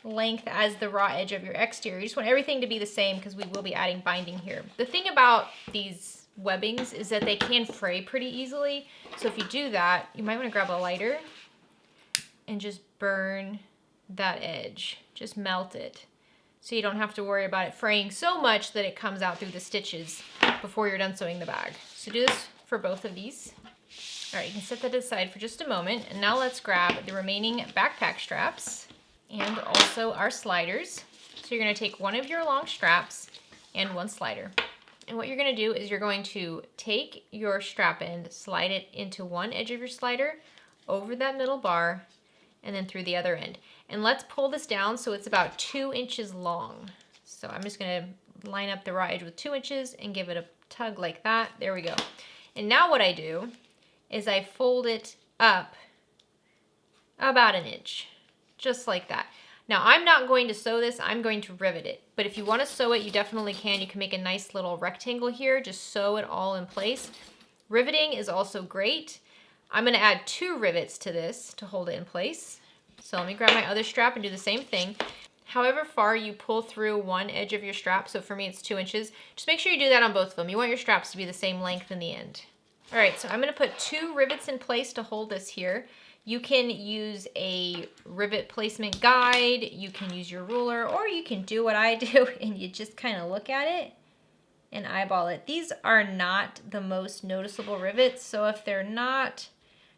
length as the raw edge of your exterior. You just want everything to be the same because we will be adding binding here. The thing about these webbings is that they can fray pretty easily. So if you do that, you might want to grab a lighter and just burn that edge. Just melt it. So you don't have to worry about it fraying so much that it comes out through the stitches before you're done sewing the bag. So do this for both of these. All right, you can set that aside for just a moment. And now let's grab the remaining backpack straps and also our sliders. So you're going to take one of your long straps and one slider. And what you're going to do is you're going to take your strap end, slide it into one edge of your slider, over that middle bar, and then through the other end. And let's pull this down so it's about 2 inches long. So I'm just going to line up the raw edge with 2 inches and give it a tug like that. There we go. And now what I do is I fold it up about 1 inch, just like that. Now I'm not going to sew this, I'm going to rivet it. But if you want to sew it, you definitely can. You can make a nice little rectangle here, just sew it all in place. Riveting is also great. I'm going to add 2 rivets to this to hold it in place. So let me grab my other strap and do the same thing. However far you pull through one edge of your strap, so for me it's 2 inches, just make sure you do that on both of them. You want your straps to be the same length in the end. All right, so I'm going to put 2 rivets in place to hold this here. You can use a rivet placement guide, you can use your ruler, or you can do what I do and you just kind of look at it and eyeball it. These are not the most noticeable rivets, so if they're not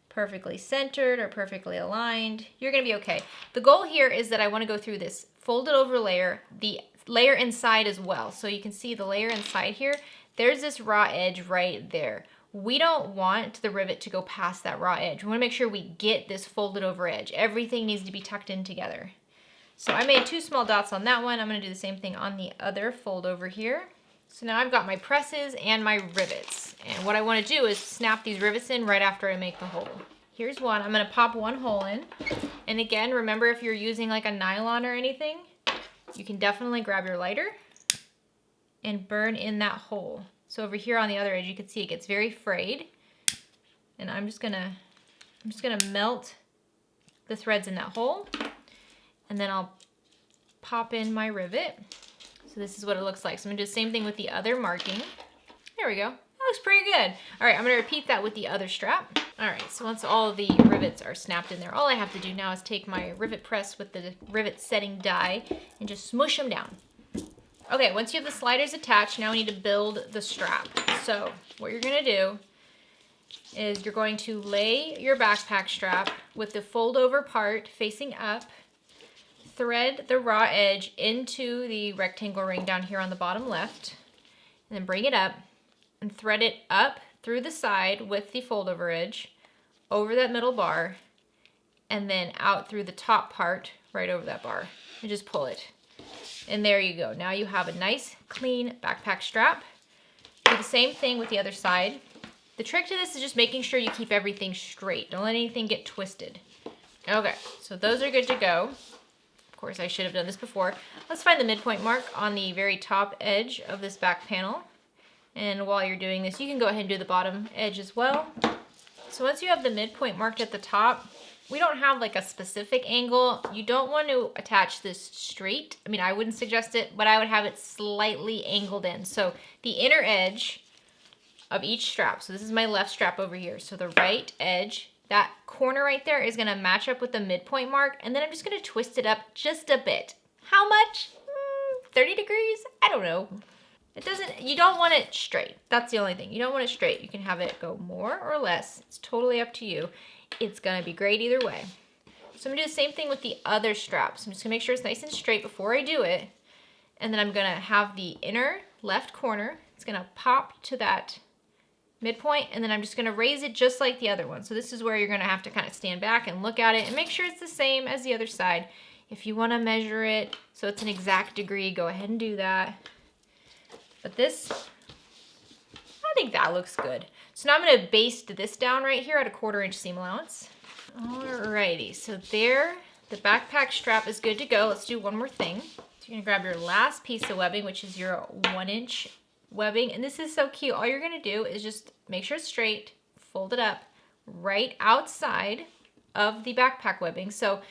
perfectly centered or perfectly aligned, you're going to be okay. The goal here is that I want to go through this folded over layer, the layer inside as well. So you can see the layer inside here, there's this raw edge right there. We don't want the rivet to go past that raw edge. We want to make sure we get this folded over edge. Everything needs to be tucked in together. So I made 2 small dots on that one. I'm going to do the same thing on the other fold over here. So now I've got my presses and my rivets. And what I want to do is snap these rivets in right after I make the hole. Here's one. I'm going to pop one hole in. And again, remember if you're using like a nylon or anything, you can definitely grab your lighter and burn in that hole. So over here on the other edge, you can see it gets very frayed. And I'm just gonna melt the threads in that hole. And then I'll pop in my rivet. So this is what it looks like. So I'm gonna do the same thing with the other marking. There we go. That looks pretty good. All right, I'm gonna repeat that with the other strap. All right, so once all of the rivets are snapped in there, all I have to do now is take my rivet press with the rivet setting die and just smush them down. Okay, once you have the sliders attached, now we need to build the strap. So what you're gonna do is you're going to lay your backpack strap with the fold over part facing up, thread the raw edge into the rectangle ring down here on the bottom left, and then bring it up and thread it up through the side with the fold over edge, over that middle bar, and then out through the top part right over that bar, and just pull it. And there you go. Now you have a nice, clean backpack strap. Do the same thing with the other side. The trick to this is just making sure you keep everything straight. Don't let anything get twisted. Okay, so those are good to go. Of course, I should have done this before. Let's find the midpoint mark on the very top edge of this back panel. And while you're doing this, you can go ahead and do the bottom edge as well. So once you have the midpoint marked at the top, we don't have like a specific angle. You don't want to attach this straight. I mean, I wouldn't suggest it, but I would have it slightly angled in. So the inner edge of each strap, so this is my left strap over here. So the right edge, that corner right there is gonna match up with the midpoint mark, and then I'm just gonna twist it up just a bit. How much? 30 degrees? I don't know. You don't want it straight. That's the only thing. You don't want it straight. You can have it go more or less. It's totally up to you. It's gonna be great either way. So I'm gonna do the same thing with the other straps. I'm just gonna make sure it's nice and straight before I do it. And then I'm gonna have the inner left corner. It's gonna pop to that midpoint, and then I'm just gonna raise it just like the other one. So this is where you're gonna have to kind of stand back and look at it and make sure it's the same as the other side. If you wanna measure it so it's an exact degree, go ahead and do that. But this, I think that looks good. So now I'm gonna baste this down right here at a 1/4 inch seam allowance. Alrighty, so there, the backpack strap is good to go. Let's do one more thing. So you're gonna grab your last piece of webbing, which is your 1 inch webbing. And this is so cute. All you're gonna do is just make sure it's straight, fold it up right outside of the backpack webbing. So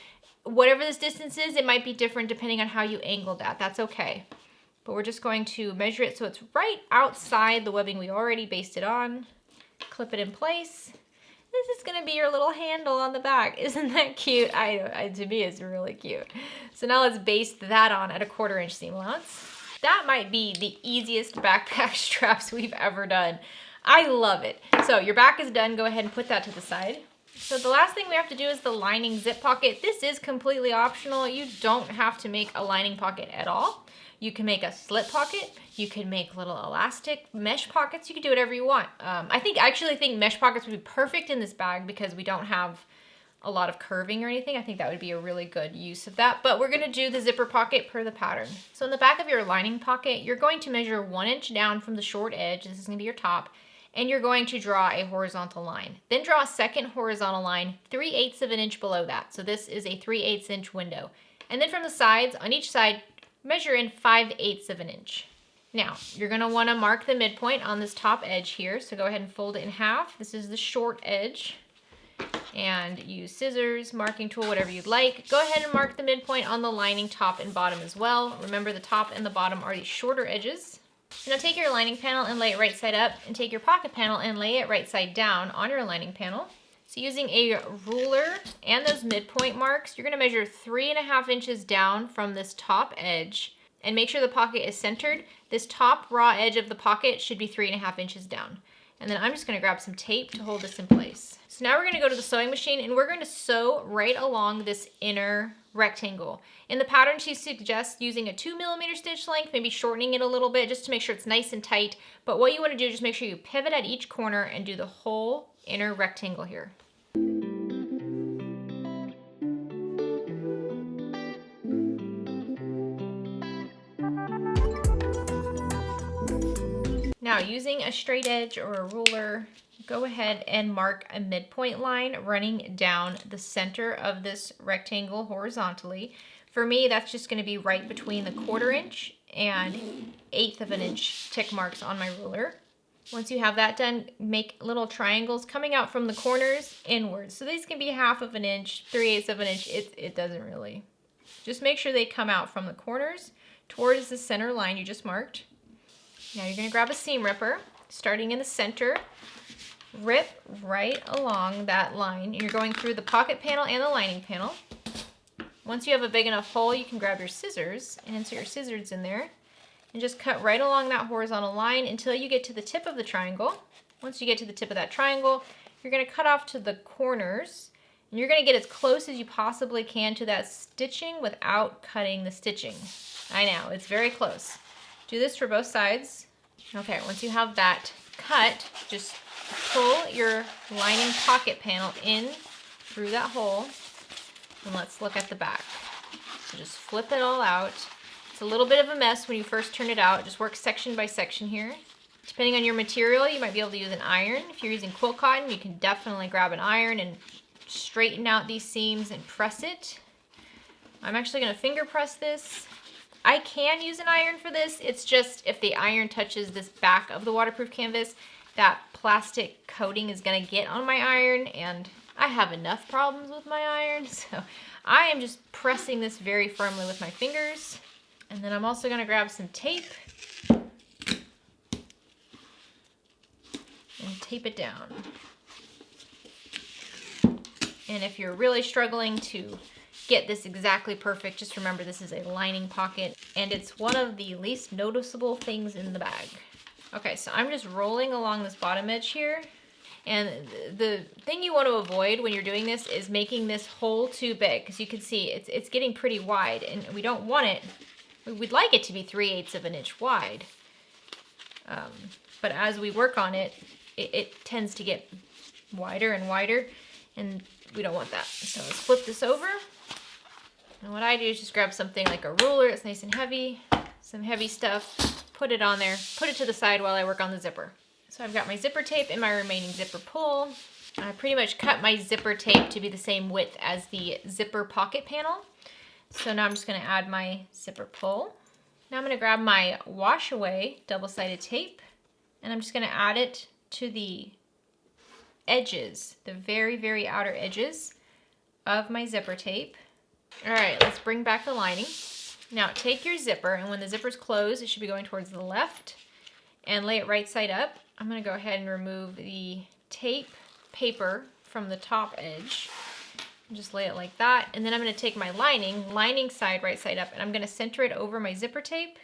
whatever this distance is, it might be different depending on how you angled that. That's okay. But we're just going to measure it so it's right outside the webbing we already basted on. Clip it in place. This is gonna be your little handle on the back. Isn't that cute? To me, it's really cute. So now let's baste that on at a 1/4 inch seam allowance. That might be the easiest backpack straps we've ever done. I love it. So your back is done. Go ahead and put that to the side. So the last thing we have to do is the lining zip pocket. This is completely optional. You don't have to make a lining pocket at all. You can make a slip pocket. You can make little elastic mesh pockets. You can do whatever you want. I actually think mesh pockets would be perfect in this bag because we don't have a lot of curving or anything. I think that would be a really good use of that. But we're gonna do the zipper pocket per the pattern. So in the back of your lining pocket, you're going to measure 1 inch down from the short edge. This is gonna be your top. And you're going to draw a horizontal line. Then draw a second horizontal line 3/8 of an inch below that. So this is a 3/8 inch window. And then from the sides, on each side, measure in 5/8 of an inch. Now, you're gonna wanna mark the midpoint on this top edge here. So go ahead and fold it in half. This is the short edge. And use scissors, marking tool, whatever you'd like. Go ahead and mark the midpoint on the lining top and bottom as well. Remember the top and the bottom are the shorter edges. Now take your lining panel and lay it right side up, and take your pocket panel and lay it right side down on your lining panel. So using a ruler and those midpoint marks, you're gonna measure 3.5 inches down from this top edge and make sure the pocket is centered. This top raw edge of the pocket should be 3.5 inches down. And then I'm just gonna grab some tape to hold this in place. So now we're gonna go to the sewing machine and we're going to sew right along this inner rectangle. In the pattern, she suggests using a 2mm stitch length, maybe shortening it a little bit just to make sure it's nice and tight. But what you wanna do is just make sure you pivot at each corner and do the whole inner rectangle here. Now, using a straight edge or a ruler, go ahead and mark a midpoint line running down the center of this rectangle horizontally. For me, that's just going to be right between the 1/4 inch and 1/8 of an inch tick marks on my ruler. Once you have that done, make little triangles coming out from the corners inwards. So these can be 1/2 of an inch, 3/8 of an inch. It doesn't really. Just make sure they come out from the corners towards the center line you just marked. Now you're going to grab a seam ripper, starting in the center. Rip right along that line. You're going through the pocket panel and the lining panel. Once you have a big enough hole, you can grab your scissors and insert your scissors in there and just cut right along that horizontal line until you get to the tip of the triangle. Once you get to the tip of that triangle, you're going to cut off to the corners, and you're going to get as close as you possibly can to that stitching without cutting the stitching. I know, it's very close. Do this for both sides. Okay, once you have that cut, just pull your lining pocket panel in through that hole, and let's look at the back. So just flip it all out. It's a little bit of a mess when you first turn it out. Just work section by section here. Depending on your material, you might be able to use an iron. If you're using quilt cotton, you can definitely grab an iron and straighten out these seams and press it. I'm actually going to finger press this. I can use an iron for this. It's just if the iron touches this back of the waterproof canvas, that plastic coating is going to get on my iron, and I have enough problems with my iron, so I am just pressing this very firmly with my fingers. And then I'm also going to grab some tape and tape it down. And if you're really struggling to get this exactly perfect, just remember this is a lining pocket, and it's one of the least noticeable things in the bag. Okay, so I'm just rolling along this bottom edge here. And the thing you want to avoid when you're doing this is making this hole too big, because you can see it's getting pretty wide, and we don't want it. We'd like it to be 3/8 of an inch wide. But as we work on it, it tends to get wider and wider, and we don't want that. So let's flip this over. And what I do is just grab something like a ruler that's nice and heavy, some heavy stuff, put it on there, put it to the side while I work on the zipper. So I've got my zipper tape and my remaining zipper pull. I pretty much cut my zipper tape to be the same width as the zipper pocket panel. So now I'm just going to add my zipper pull. Now I'm going to grab my wash away double-sided tape, and I'm just going to add it to the edges, the very, very outer edges of my zipper tape. All right, let's bring back the lining. Now take your zipper, and when the zipper's closed, it should be going towards the left, and lay it right side up. I'm going to go ahead and remove the tape paper from the top edge. Just lay it like that. And then I'm going to take my lining side right side up, and I'm going to center it over my zipper tape,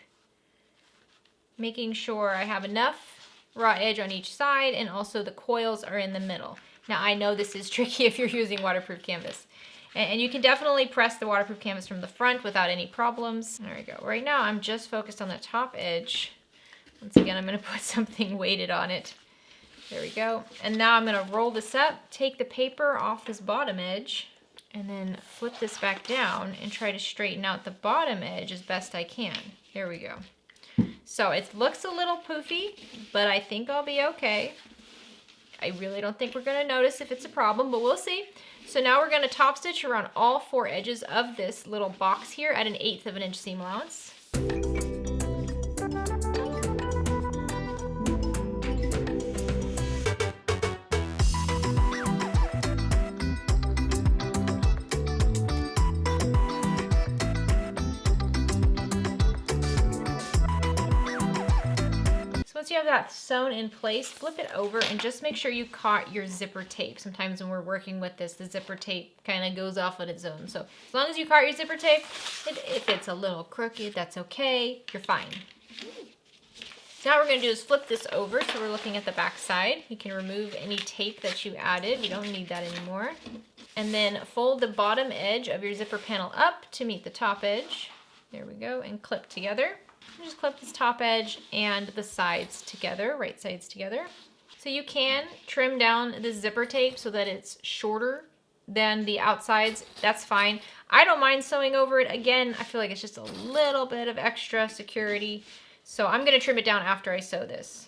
making sure I have enough raw edge on each side, and also the coils are in the middle. Now I know this is tricky if you're using waterproof canvas. And you can definitely press the waterproof canvas from the front without any problems. There we go. Right now I'm just focused on the top edge. Once again, I'm going to put something weighted on it. There we go. And now I'm going to roll this up, take the paper off this bottom edge, and then flip this back down and try to straighten out the bottom edge as best I can. There we go. So it looks a little poofy, but I think I'll be okay. I really don't think we're going to notice if it's a problem, but we'll see. So now we're going to top stitch around all 4 edges of this little box here at an 1/8 of an inch seam allowance. Once you have that sewn in place, flip it over and just make sure you caught your zipper tape. Sometimes when we're working with this, the zipper tape kind of goes off on its own. So as long as you caught your zipper tape, if it's a little crooked, that's okay. You're fine. So now what we're going to do is flip this over so we're looking at the back side. You can remove any tape that you added. You don't need that anymore. And then fold the bottom edge of your zipper panel up to meet the top edge. There we go, and clip together. Just clip this top edge and the sides together, right sides together. So you can trim down the zipper tape so that it's shorter than the outsides. That's fine. I don't mind sewing over it. Again, I feel like it's just a little bit of extra security. So I'm going to trim it down after I sew this.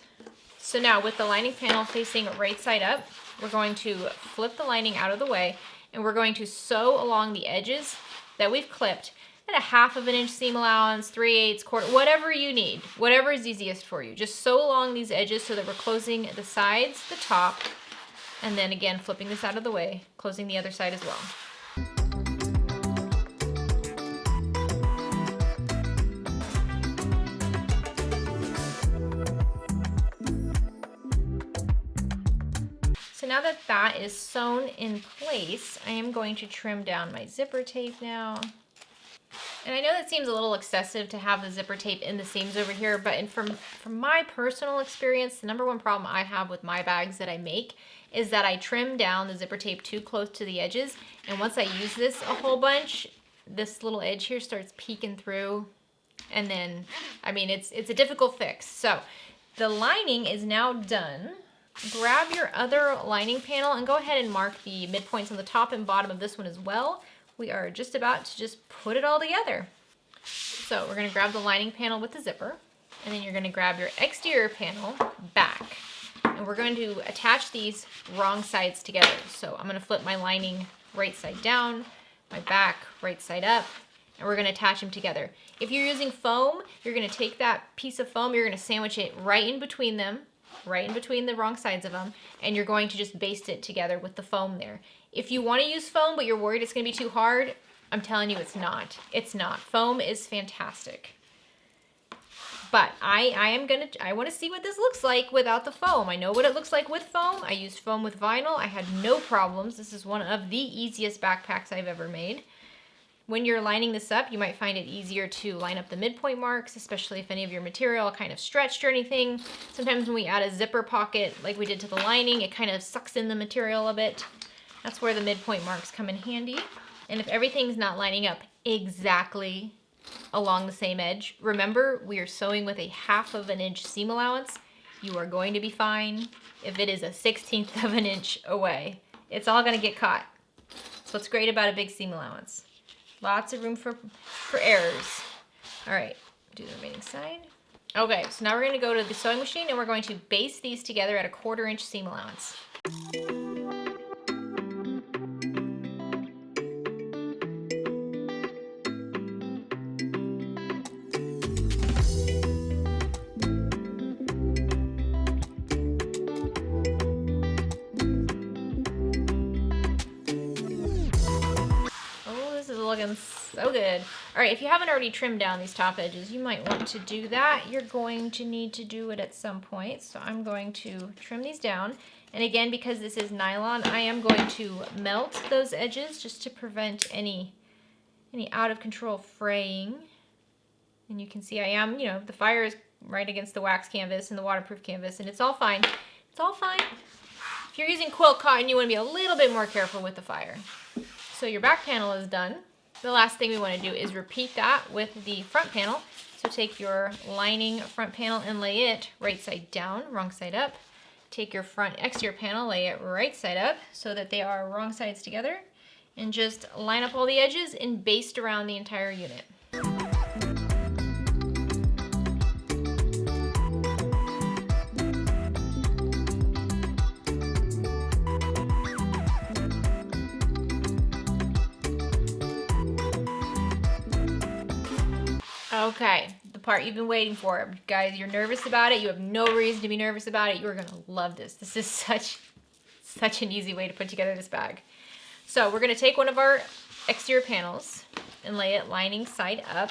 So now with the lining panel facing right side up, we're going to flip the lining out of the way, and we're going to sew along the edges that we've clipped at a 1/2 inch seam allowance, 3/8, quarter, whatever you need, whatever is easiest for you. Just sew along these edges so that we're closing the sides, the top, and then again, flipping this out of the way, closing the other side as well. So now that that is sewn in place, I am going to trim down my zipper tape now. And I know that seems a little excessive to have the zipper tape in the seams over here, but from my personal experience, the number one problem I have with my bags that I make is that I trim down the zipper tape too close to the edges. And once I use this a whole bunch, this little edge here starts peeking through. And then, I mean, it's a difficult fix. So the lining is now done. Grab your other lining panel and go ahead and mark the midpoints on the top and bottom of this one as well. We are just about to just put it all together. So we're gonna grab the lining panel with the zipper, and then you're gonna grab your exterior panel back. And we're going to attach these wrong sides together. So I'm gonna flip my lining right side down, my back right side up, and we're gonna attach them together. If you're using foam, you're gonna take that piece of foam, you're gonna sandwich it right in between them, right in between the wrong sides of them, and you're going to just baste it together with the foam there. If you want to use foam but you're worried it's going to be too hard, I'm telling you it's not. It's not. Foam is fantastic. But I want to see what this looks like without the foam. I know what it looks like with foam. I used foam with vinyl. I had no problems. This is one of the easiest backpacks I've ever made. When you're lining this up, you might find it easier to line up the midpoint marks, especially if any of your material kind of stretched or anything. Sometimes when we add a zipper pocket like we did to the lining, it kind of sucks in the material a bit. That's where the midpoint marks come in handy. And if everything's not lining up exactly along the same edge, remember we are sewing with a 1/2 inch seam allowance. You are going to be fine if it is a 1/16 inch away. It's all gonna get caught. That's what's great about a big seam allowance. Lots of room for errors. All right, do the remaining side. Okay, so now we're gonna go to the sewing machine and we're going to baste these together at a 1/4 inch seam allowance. Looking so good. All right, if you haven't already trimmed down these top edges, you might want to do that. You're going to need to do it at some point. So I'm going to trim these down. And again, because this is nylon, I am going to melt those edges just to prevent any out of control fraying. And you can see I am, the fire is right against the wax canvas and the waterproof canvas, and it's all fine. It's all fine. If you're using quilt cotton, you want to be a little bit more careful with the fire. So your back panel is done. The last thing we want to do is repeat that with the front panel. So take your lining front panel and lay it right side down, wrong side up. Take your front exterior panel, lay it right side up so that they are wrong sides together. And just line up all the edges and baste around the entire unit. Okay, the part you've been waiting for. Guys, you're nervous about it. You have no reason to be nervous about it. You're gonna love this. This is such an easy way to put together this bag. So we're gonna take one of our exterior panels and lay it lining side up.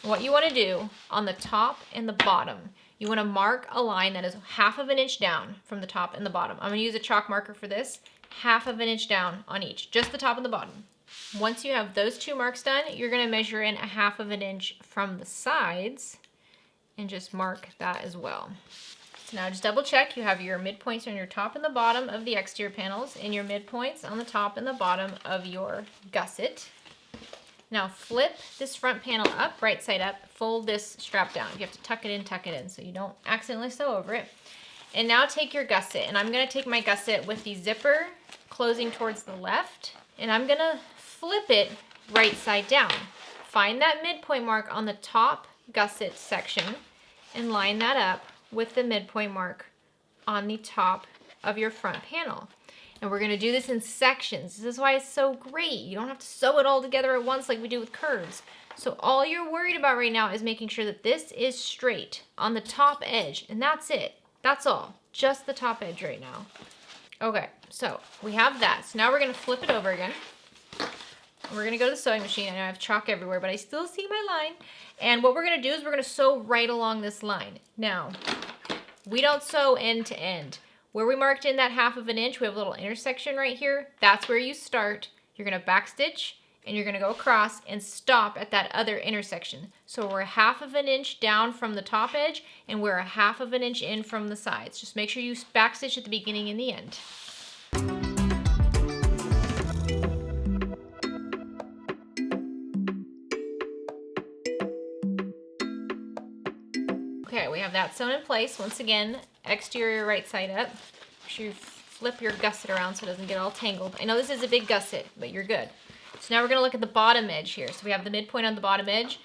What you wanna do on the top and the bottom, you wanna mark a line that is 1/2 inch down from the top and the bottom. I'm gonna use a chalk marker for this, 1/2 inch down on each, just the top and the bottom. Once you have those two marks done, you're gonna measure in 1/2 inch from the sides and just mark that as well. So now just double check you have your midpoints on your top and the bottom of the exterior panels and your midpoints on the top and the bottom of your gusset. Now flip this front panel up, right side up, fold this strap down. You have to tuck it in so you don't accidentally sew over it. And now take your gusset, and I'm gonna take my gusset with the zipper closing towards the left, and I'm gonna flip it right side down. Find that midpoint mark on the top gusset section and line that up with the midpoint mark on the top of your front panel. And we're gonna do this in sections. This is why it's so great. You don't have to sew it all together at once like we do with curves. So all you're worried about right now is making sure that this is straight on the top edge, and that's it. That's all, just the top edge right now. Okay, so we have that. So now we're gonna flip it over again. We're gonna go to the sewing machine. I know I have chalk everywhere, but I still see my line. And what we're gonna do is we're gonna sew right along this line. Now, we don't sew end to end. Where we marked in that 1/2 inch, we have a little intersection right here. That's where you start. You're gonna backstitch, and you're gonna go across and stop at that other intersection. So we're 1/2 inch down from the top edge, and we're 1/2 inch in from the sides. Just make sure you backstitch at the beginning and the end. Okay, we have that sewn in place. Once again, exterior right side up. Make sure you flip your gusset around so it doesn't get all tangled. I know this is a big gusset, but you're good. So now we're gonna look at the bottom edge here. So we have the midpoint on the bottom edge.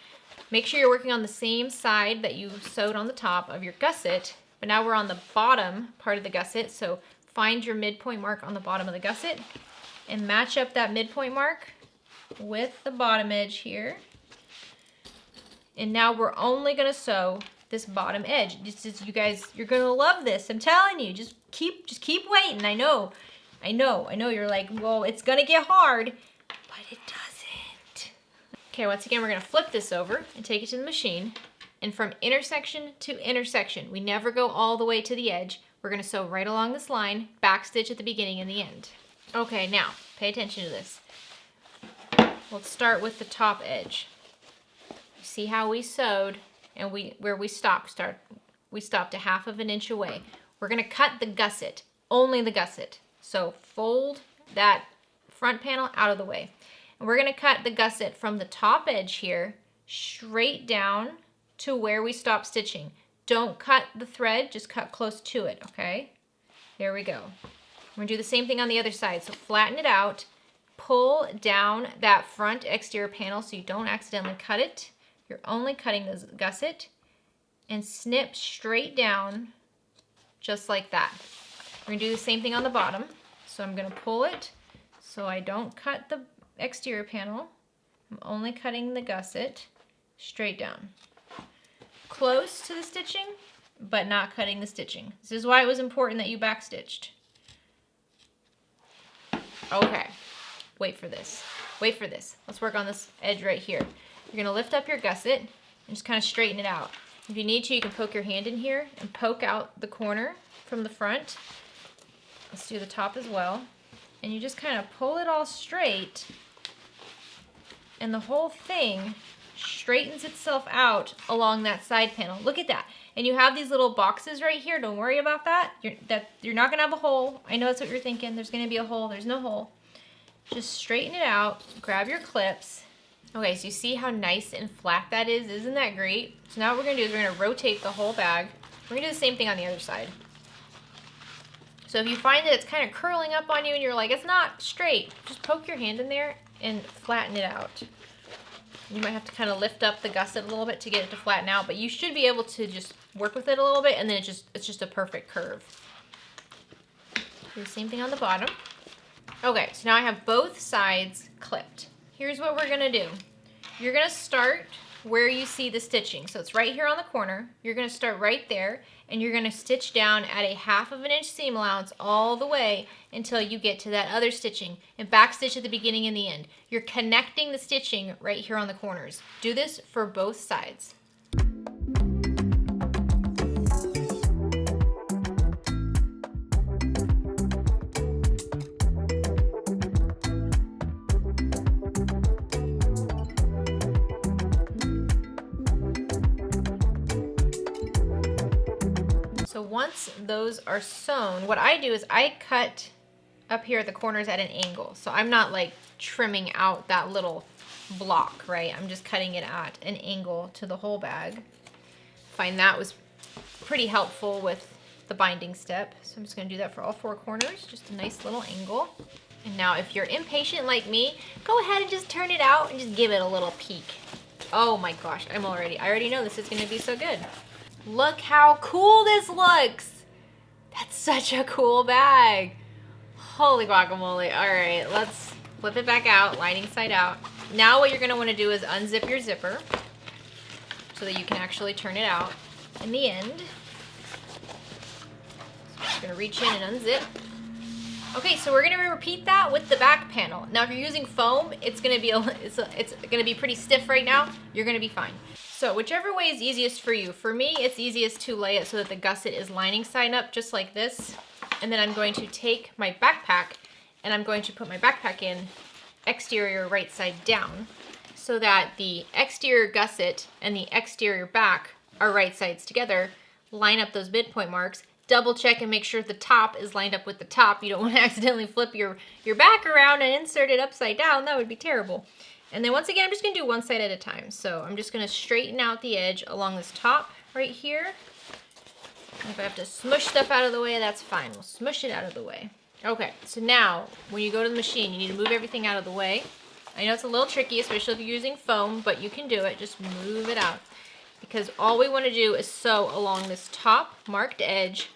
Make sure you're working on the same side that you sewed on the top of your gusset, but now we're on the bottom part of the gusset. So find your midpoint mark on the bottom of the gusset and match up that midpoint mark with the bottom edge here. And now we're only gonna sew this bottom edge. You guys, you're gonna love this. I'm telling you, just keep waiting. I know you're like, well, it's gonna get hard, but it doesn't. Okay, once again, we're gonna flip this over and take it to the machine. And from intersection to intersection, we never go all the way to the edge. We're gonna sew right along this line, backstitch at the beginning and the end. Okay, now, pay attention to this. Let's start with the top edge. You see how we sewed? And where we stopped a 1/2 inch away. We're gonna cut the gusset, only the gusset. So fold that front panel out of the way. And we're gonna cut the gusset from the top edge here, straight down to where we stopped stitching. Don't cut the thread, just cut close to it, okay? There we go. We're gonna do the same thing on the other side. So flatten it out, pull down that front exterior panel so you don't accidentally cut it. You're only cutting the gusset, and snip straight down just like that. We're gonna do the same thing on the bottom. So I'm gonna pull it so I don't cut the exterior panel. I'm only cutting the gusset straight down. Close to the stitching, but not cutting the stitching. This is why it was important that you backstitched. Okay, wait for this. Let's work on this edge right here. You're gonna lift up your gusset and just kind of straighten it out. If you need to, you can poke your hand in here and poke out the corner from the front. Let's do the top as well. And you just kind of pull it all straight, and the whole thing straightens itself out along that side panel. Look at that. And you have these little boxes right here. Don't worry about that. You're not gonna have a hole. I know that's what you're thinking. There's gonna be a hole. There's no hole. Just straighten it out, grab your clips. Okay, so you see how nice and flat that is? Isn't that great? So now what we're gonna do is we're gonna rotate the whole bag. We're gonna do the same thing on the other side. So if you find that it's kind of curling up on you and you're like, it's not straight, just poke your hand in there and flatten it out. You might have to kind of lift up the gusset a little bit to get it to flatten out, but you should be able to just work with it a little bit, and then it's just a perfect curve. Do the same thing on the bottom. Okay, so now I have both sides clipped. Here's what we're gonna do. You're gonna start where you see the stitching. So it's right here on the corner. You're gonna start right there, and you're gonna stitch down at a 1/2 inch seam allowance all the way until you get to that other stitching, and backstitch at the beginning and the end. You're connecting the stitching right here on the corners. Do this for both sides. So once those are sewn, what I do is I cut up here at the corners at an angle. So I'm not like trimming out that little block, right? I'm just cutting it at an angle to the whole bag. Find that was pretty helpful with the binding step. So I'm just gonna do that for all 4 corners, just a nice little angle. And now if you're impatient like me, go ahead and just turn it out and just give it a little peek. Oh my gosh, I already know this is gonna be so good. Look how cool this looks. That's such a cool bag. Holy guacamole. All right, let's flip it back out, lining side out. Now what you're gonna wanna do is unzip your zipper so that you can actually turn it out in the end. So I'm just gonna reach in and unzip. Okay, so we're gonna repeat that with the back panel. Now, if you're using foam, it's gonna be pretty stiff right now. You're gonna be fine. So whichever way is easiest for you. For me, it's easiest to lay it so that the gusset is lining side up, just like this. And then I'm going to take my backpack and I'm going to put my backpack in exterior right side down so that the exterior gusset and the exterior back are right sides together. Line up those midpoint marks. Double check and make sure the top is lined up with the top. You don't want to accidentally flip your back around and insert it upside down. That would be terrible. And then once again, I'm just going to do one side at a time. So I'm just going to straighten out the edge along this top right here. If I have to smush stuff out of the way, that's fine. We'll smush it out of the way. Okay, so now when you go to the machine, you need to move everything out of the way. I know it's a little tricky, especially if you're using foam, but you can do it. Just move it out. Because all we want to do is sew along this top marked edge,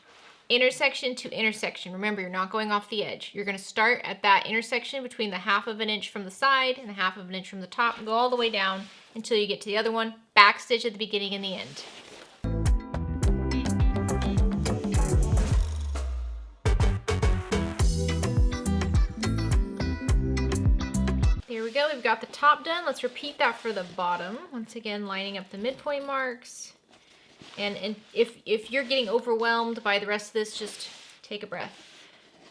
intersection to intersection. Remember, you're not going off the edge. You're going to start at that intersection between the 1/2 of an inch from the side and the 1/2 of an inch from the top and go all the way down until you get to the other one. Back stitch at the beginning and the end. There we go. We've got the top done. Let's repeat that for the bottom. Once again, lining up the midpoint marks. And if you're getting overwhelmed by the rest of this, just take a breath.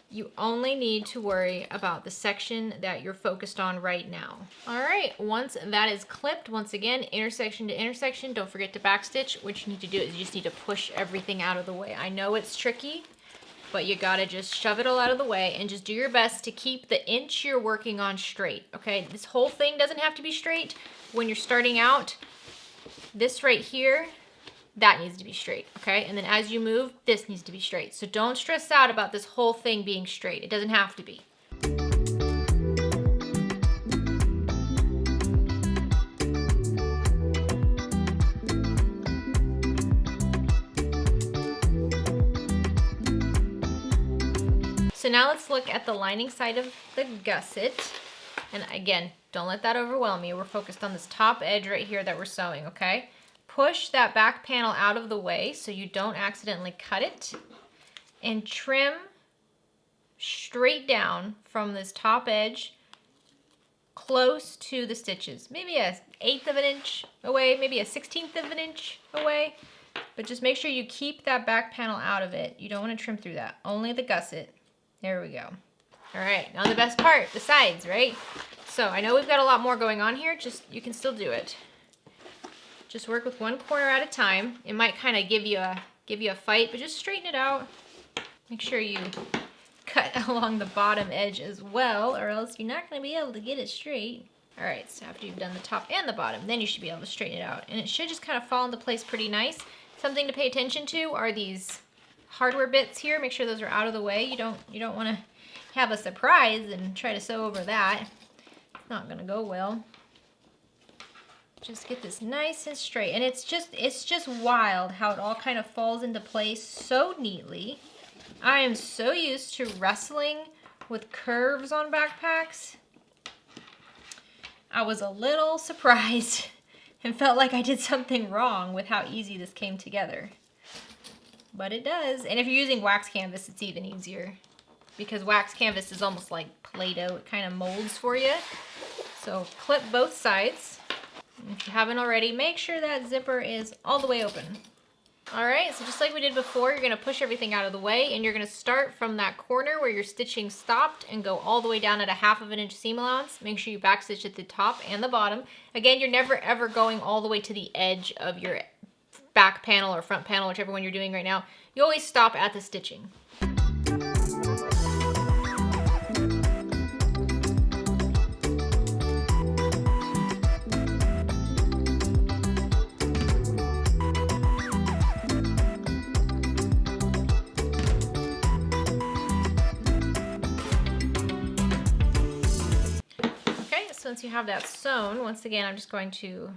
You only need to worry about the section that you're focused on right now. All right, once that is clipped, once again, intersection to intersection, don't forget to backstitch. What you need to do is you just need to push everything out of the way. I know it's tricky, but you gotta just shove it all out of the way and just do your best to keep the inch you're working on straight, okay? This whole thing doesn't have to be straight. When you're starting out, this right here, that needs to be straight, okay? And then as you move, this needs to be straight. So don't stress out about this whole thing being straight. It doesn't have to be. So now let's look at the lining side of the gusset. And again, don't let that overwhelm you. We're focused on this top edge right here that we're sewing, okay? Push that back panel out of the way so you don't accidentally cut it, and trim straight down from this top edge close to the stitches. Maybe a 1/8 of an inch away, maybe a 1/16 of an inch away, but just make sure you keep that back panel out of it. You don't want to trim through that, only the gusset. There we go. All right, now the best part, the sides, right? So I know we've got a lot more going on here, just you can still do it. Just work with one corner at a time. It might kind of give you a fight, but just straighten it out. Make sure you cut along the bottom edge as well, or else you're not going to be able to get it straight. All right, so after you've done the top and the bottom, then you should be able to straighten it out. And it should just kind of fall into place pretty nice. Something to pay attention to are these hardware bits here. Make sure those are out of the way. You don't want to have a surprise and try to sew over that. It's not going to go well. Just get this nice and straight. And it's just wild how it all kind of falls into place so neatly. I am so used to wrestling with curves on backpacks. I was a little surprised and felt like I did something wrong with how easy this came together. But it does. And if you're using wax canvas, it's even easier, because wax canvas is almost like Play-Doh. It kind of molds for you. So clip both sides. If you haven't already, make sure that zipper is all the way open. All right, so just like we did before, you're gonna push everything out of the way, and you're gonna start from that corner where your stitching stopped and go all the way down at a 1/2 of an inch seam allowance. Make sure you backstitch at the top and the bottom. Again, you're never ever going all the way to the edge of your back panel or front panel, whichever one you're doing right now. You always stop at the stitching. Once you have that sewn, once again, I'm just going to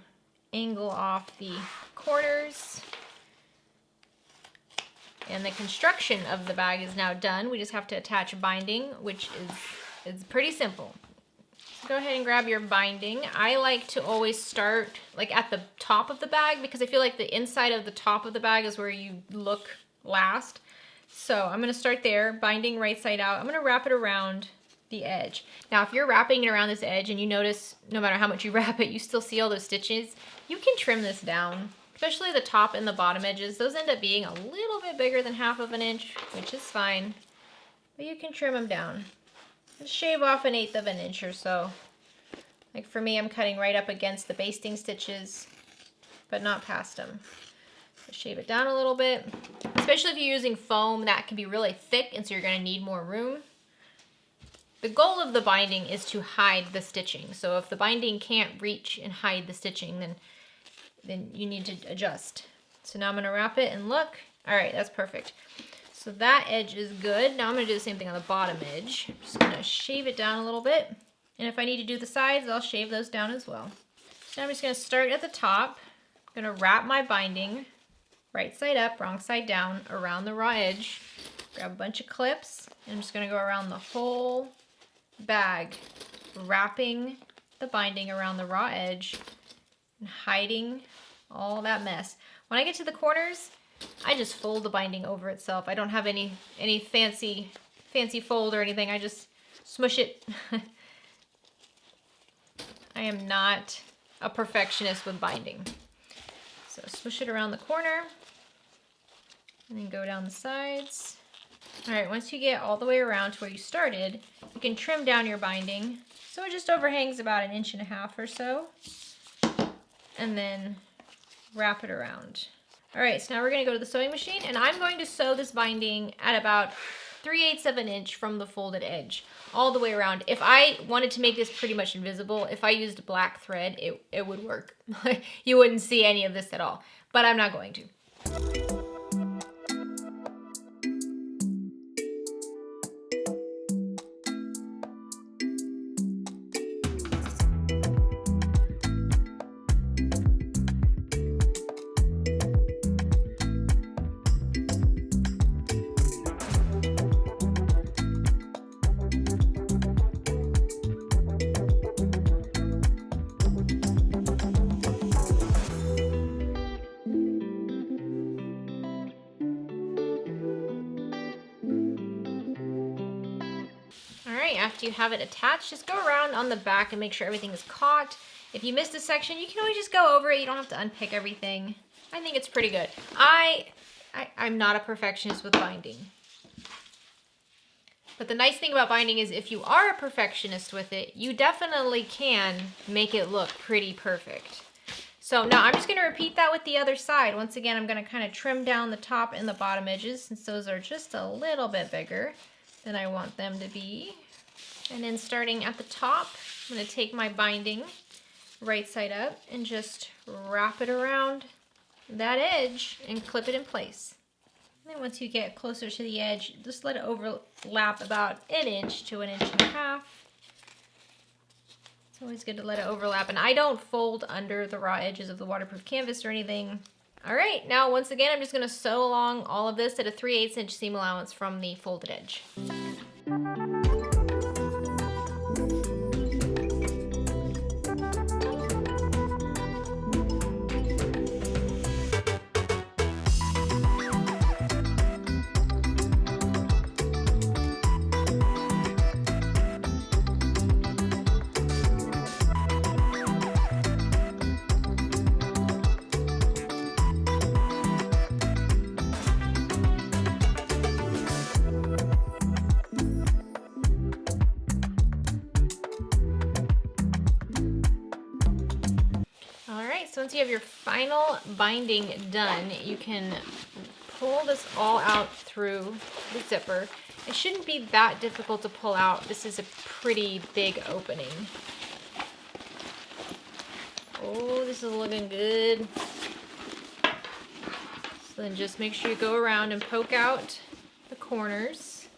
angle off the corners And the construction of the bag is now done. We just have to attach binding, which is pretty simple. So go ahead and grab your binding. I like to always start like at the top of the bag because I feel like the inside of the top of the bag is where you look last. So I'm gonna start there, binding right side out. I'm gonna wrap it around the edge. Now, if you're wrapping it around this edge and you notice no matter how much you wrap it, you still see all those stitches, you can trim this down. Especially the top and the bottom edges. Those end up being a little bit bigger than 1/2 inch, which is fine. But you can trim them down. Just shave off 1/8 inch or so. Like for me, I'm cutting right up against the basting stitches, but not past them. So shave it down a little bit. Especially if you're using foam, that can be really thick, and so you're gonna need more room. The goal of the binding is to hide the stitching. So if the binding can't reach and hide the stitching, then you need to adjust. So now I'm gonna wrap it and look. All right, that's perfect. So that edge is good. Now I'm gonna do the same thing on the bottom edge. I'm just gonna shave it down a little bit. And if I need to do the sides, I'll shave those down as well. So I'm just gonna start at the top. I'm gonna wrap my binding right side up, wrong side down, around the raw edge. Grab a bunch of clips, and I'm just gonna go around the whole bag, wrapping the binding around the raw edge and hiding all that mess. When I get to the corners, I just fold the binding over itself. I don't have any fancy fold or anything. I just smush it. I am not a perfectionist with binding. So smush it around the corner and then go down the sides. All right, once you get all the way around to where you started, you can trim down your binding. So it just overhangs about 1.5 inches or so. And then wrap it around. All right, so now we're gonna go to the sewing machine, and I'm going to sew this binding at about 3/8 inch from the folded edge, all the way around. If I wanted to make this pretty much invisible, if I used black thread, it would work. You wouldn't see any of this at all, but I'm not going to. After you have it attached, just go around on the back and make sure everything is caught. If you missed a section, you can always just go over it. You don't have to unpick everything. I think it's pretty good. I'm not a perfectionist with binding. But the nice thing about binding is if you are a perfectionist with it, you definitely can make it look pretty perfect. So now I'm just going to repeat that with the other side. Once again, I'm going to kind of trim down the top and the bottom edges since those are just a little bit bigger than I want them to be. And then starting at the top, I'm going to take my binding right side up and just wrap it around that edge and clip it in place. And then once you get closer to the edge, just let it overlap about 1 inch to 1.5 inches. It's always good to let it overlap. And I don't fold under the raw edges of the waterproof canvas or anything. All right, now once again, I'm just going to sew along all of this at a 3/8 inch seam allowance from the folded edge. So once you have your final binding done, you can pull this all out through the zipper. It shouldn't be that difficult to pull out. This is a pretty big opening. Oh, this is looking good. So then just make sure you go around and poke out the corners.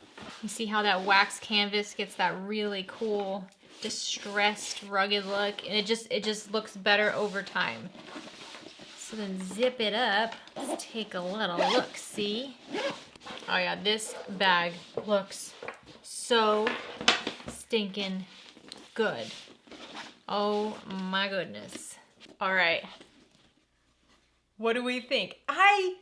You see how that wax canvas gets that really cool distressed, rugged look, and it just looks better over time. So then zip it up. Let's take a little look, see? Oh yeah, this bag looks so stinking good. Oh my goodness. All right. What do we think? I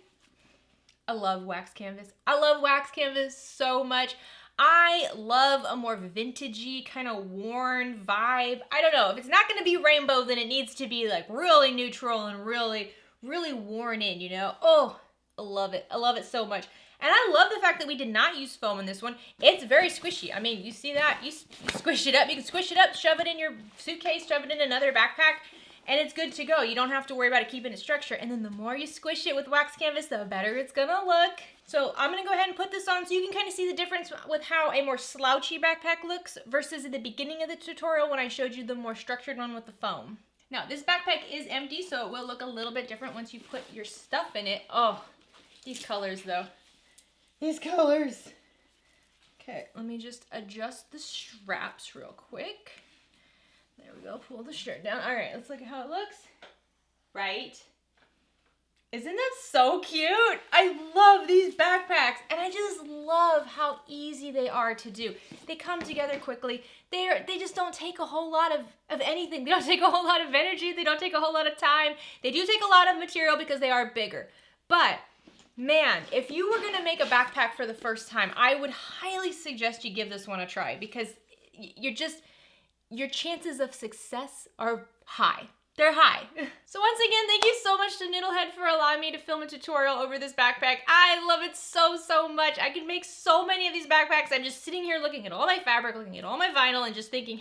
love wax canvas. I love wax canvas so much. I love a more vintagey, kind of worn vibe. I don't know. If it's not going to be rainbow, then it needs to be like really neutral and really, really worn in, you know? Oh, I love it. I love it so much. And I love the fact that we did not use foam in this one. It's very squishy. I mean, you see that? You squish it up. You can squish it up, shove it in your suitcase, shove it in another backpack, and it's good to go. You don't have to worry about it keeping its structure. And then the more you squish it with wax canvas, the better it's gonna look. So I'm gonna go ahead and put this on so you can kind of see the difference with how a more slouchy backpack looks versus at the beginning of the tutorial when I showed you the more structured one with the foam. Now, this backpack is empty, so it will look a little bit different once you put your stuff in it. Oh, these colors though. These colors. Okay, let me just adjust the straps real quick. There we go, pull the shirt down. All right, let's look at how it looks. Right? Isn't that so cute? I love these backpacks, and I just love how easy they are to do. They come together quickly. They just don't take a whole lot of anything. They don't take a whole lot of energy. They don't take a whole lot of time. They do take a lot of material because they are bigger. But man, if you were gonna make a backpack for the first time, I would highly suggest you give this one a try because your chances of success are high. They're high. So once again, thank you so much to Noodlehead for allowing me to film a tutorial over this backpack. I love it so, so much. I could make so many of these backpacks. I'm just sitting here looking at all my fabric, looking at all my vinyl, and just thinking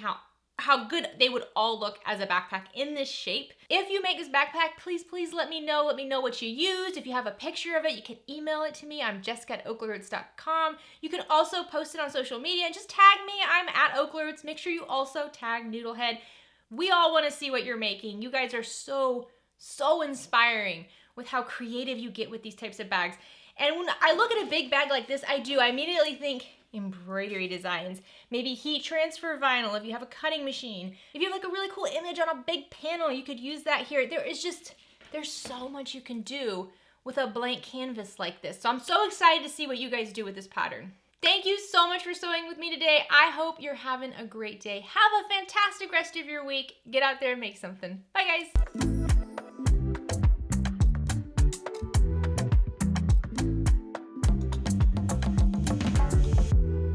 how good they would all look as a backpack in this shape. If you make this backpack, please let me know. Let me know what you used. If you have a picture of it, you can email it to me. I'm jessica@OklaRoots.com. You can also post it on social media and just tag me. I'm @OklaRoots. Make sure you also tag Noodlehead. We all want to see what you're making. You guys are so, so inspiring with how creative you get with these types of bags. And when I look at a big bag like this, I immediately think embroidery designs, maybe heat transfer vinyl if you have a cutting machine. If you have like a really cool image on a big panel, you could use that here. There's so much you can do with a blank canvas like this. So I'm so excited to see what you guys do with this pattern. Thank you so much for sewing with me today. I hope you're having a great day. Have a fantastic rest of your week. Get out there and make something. Bye guys.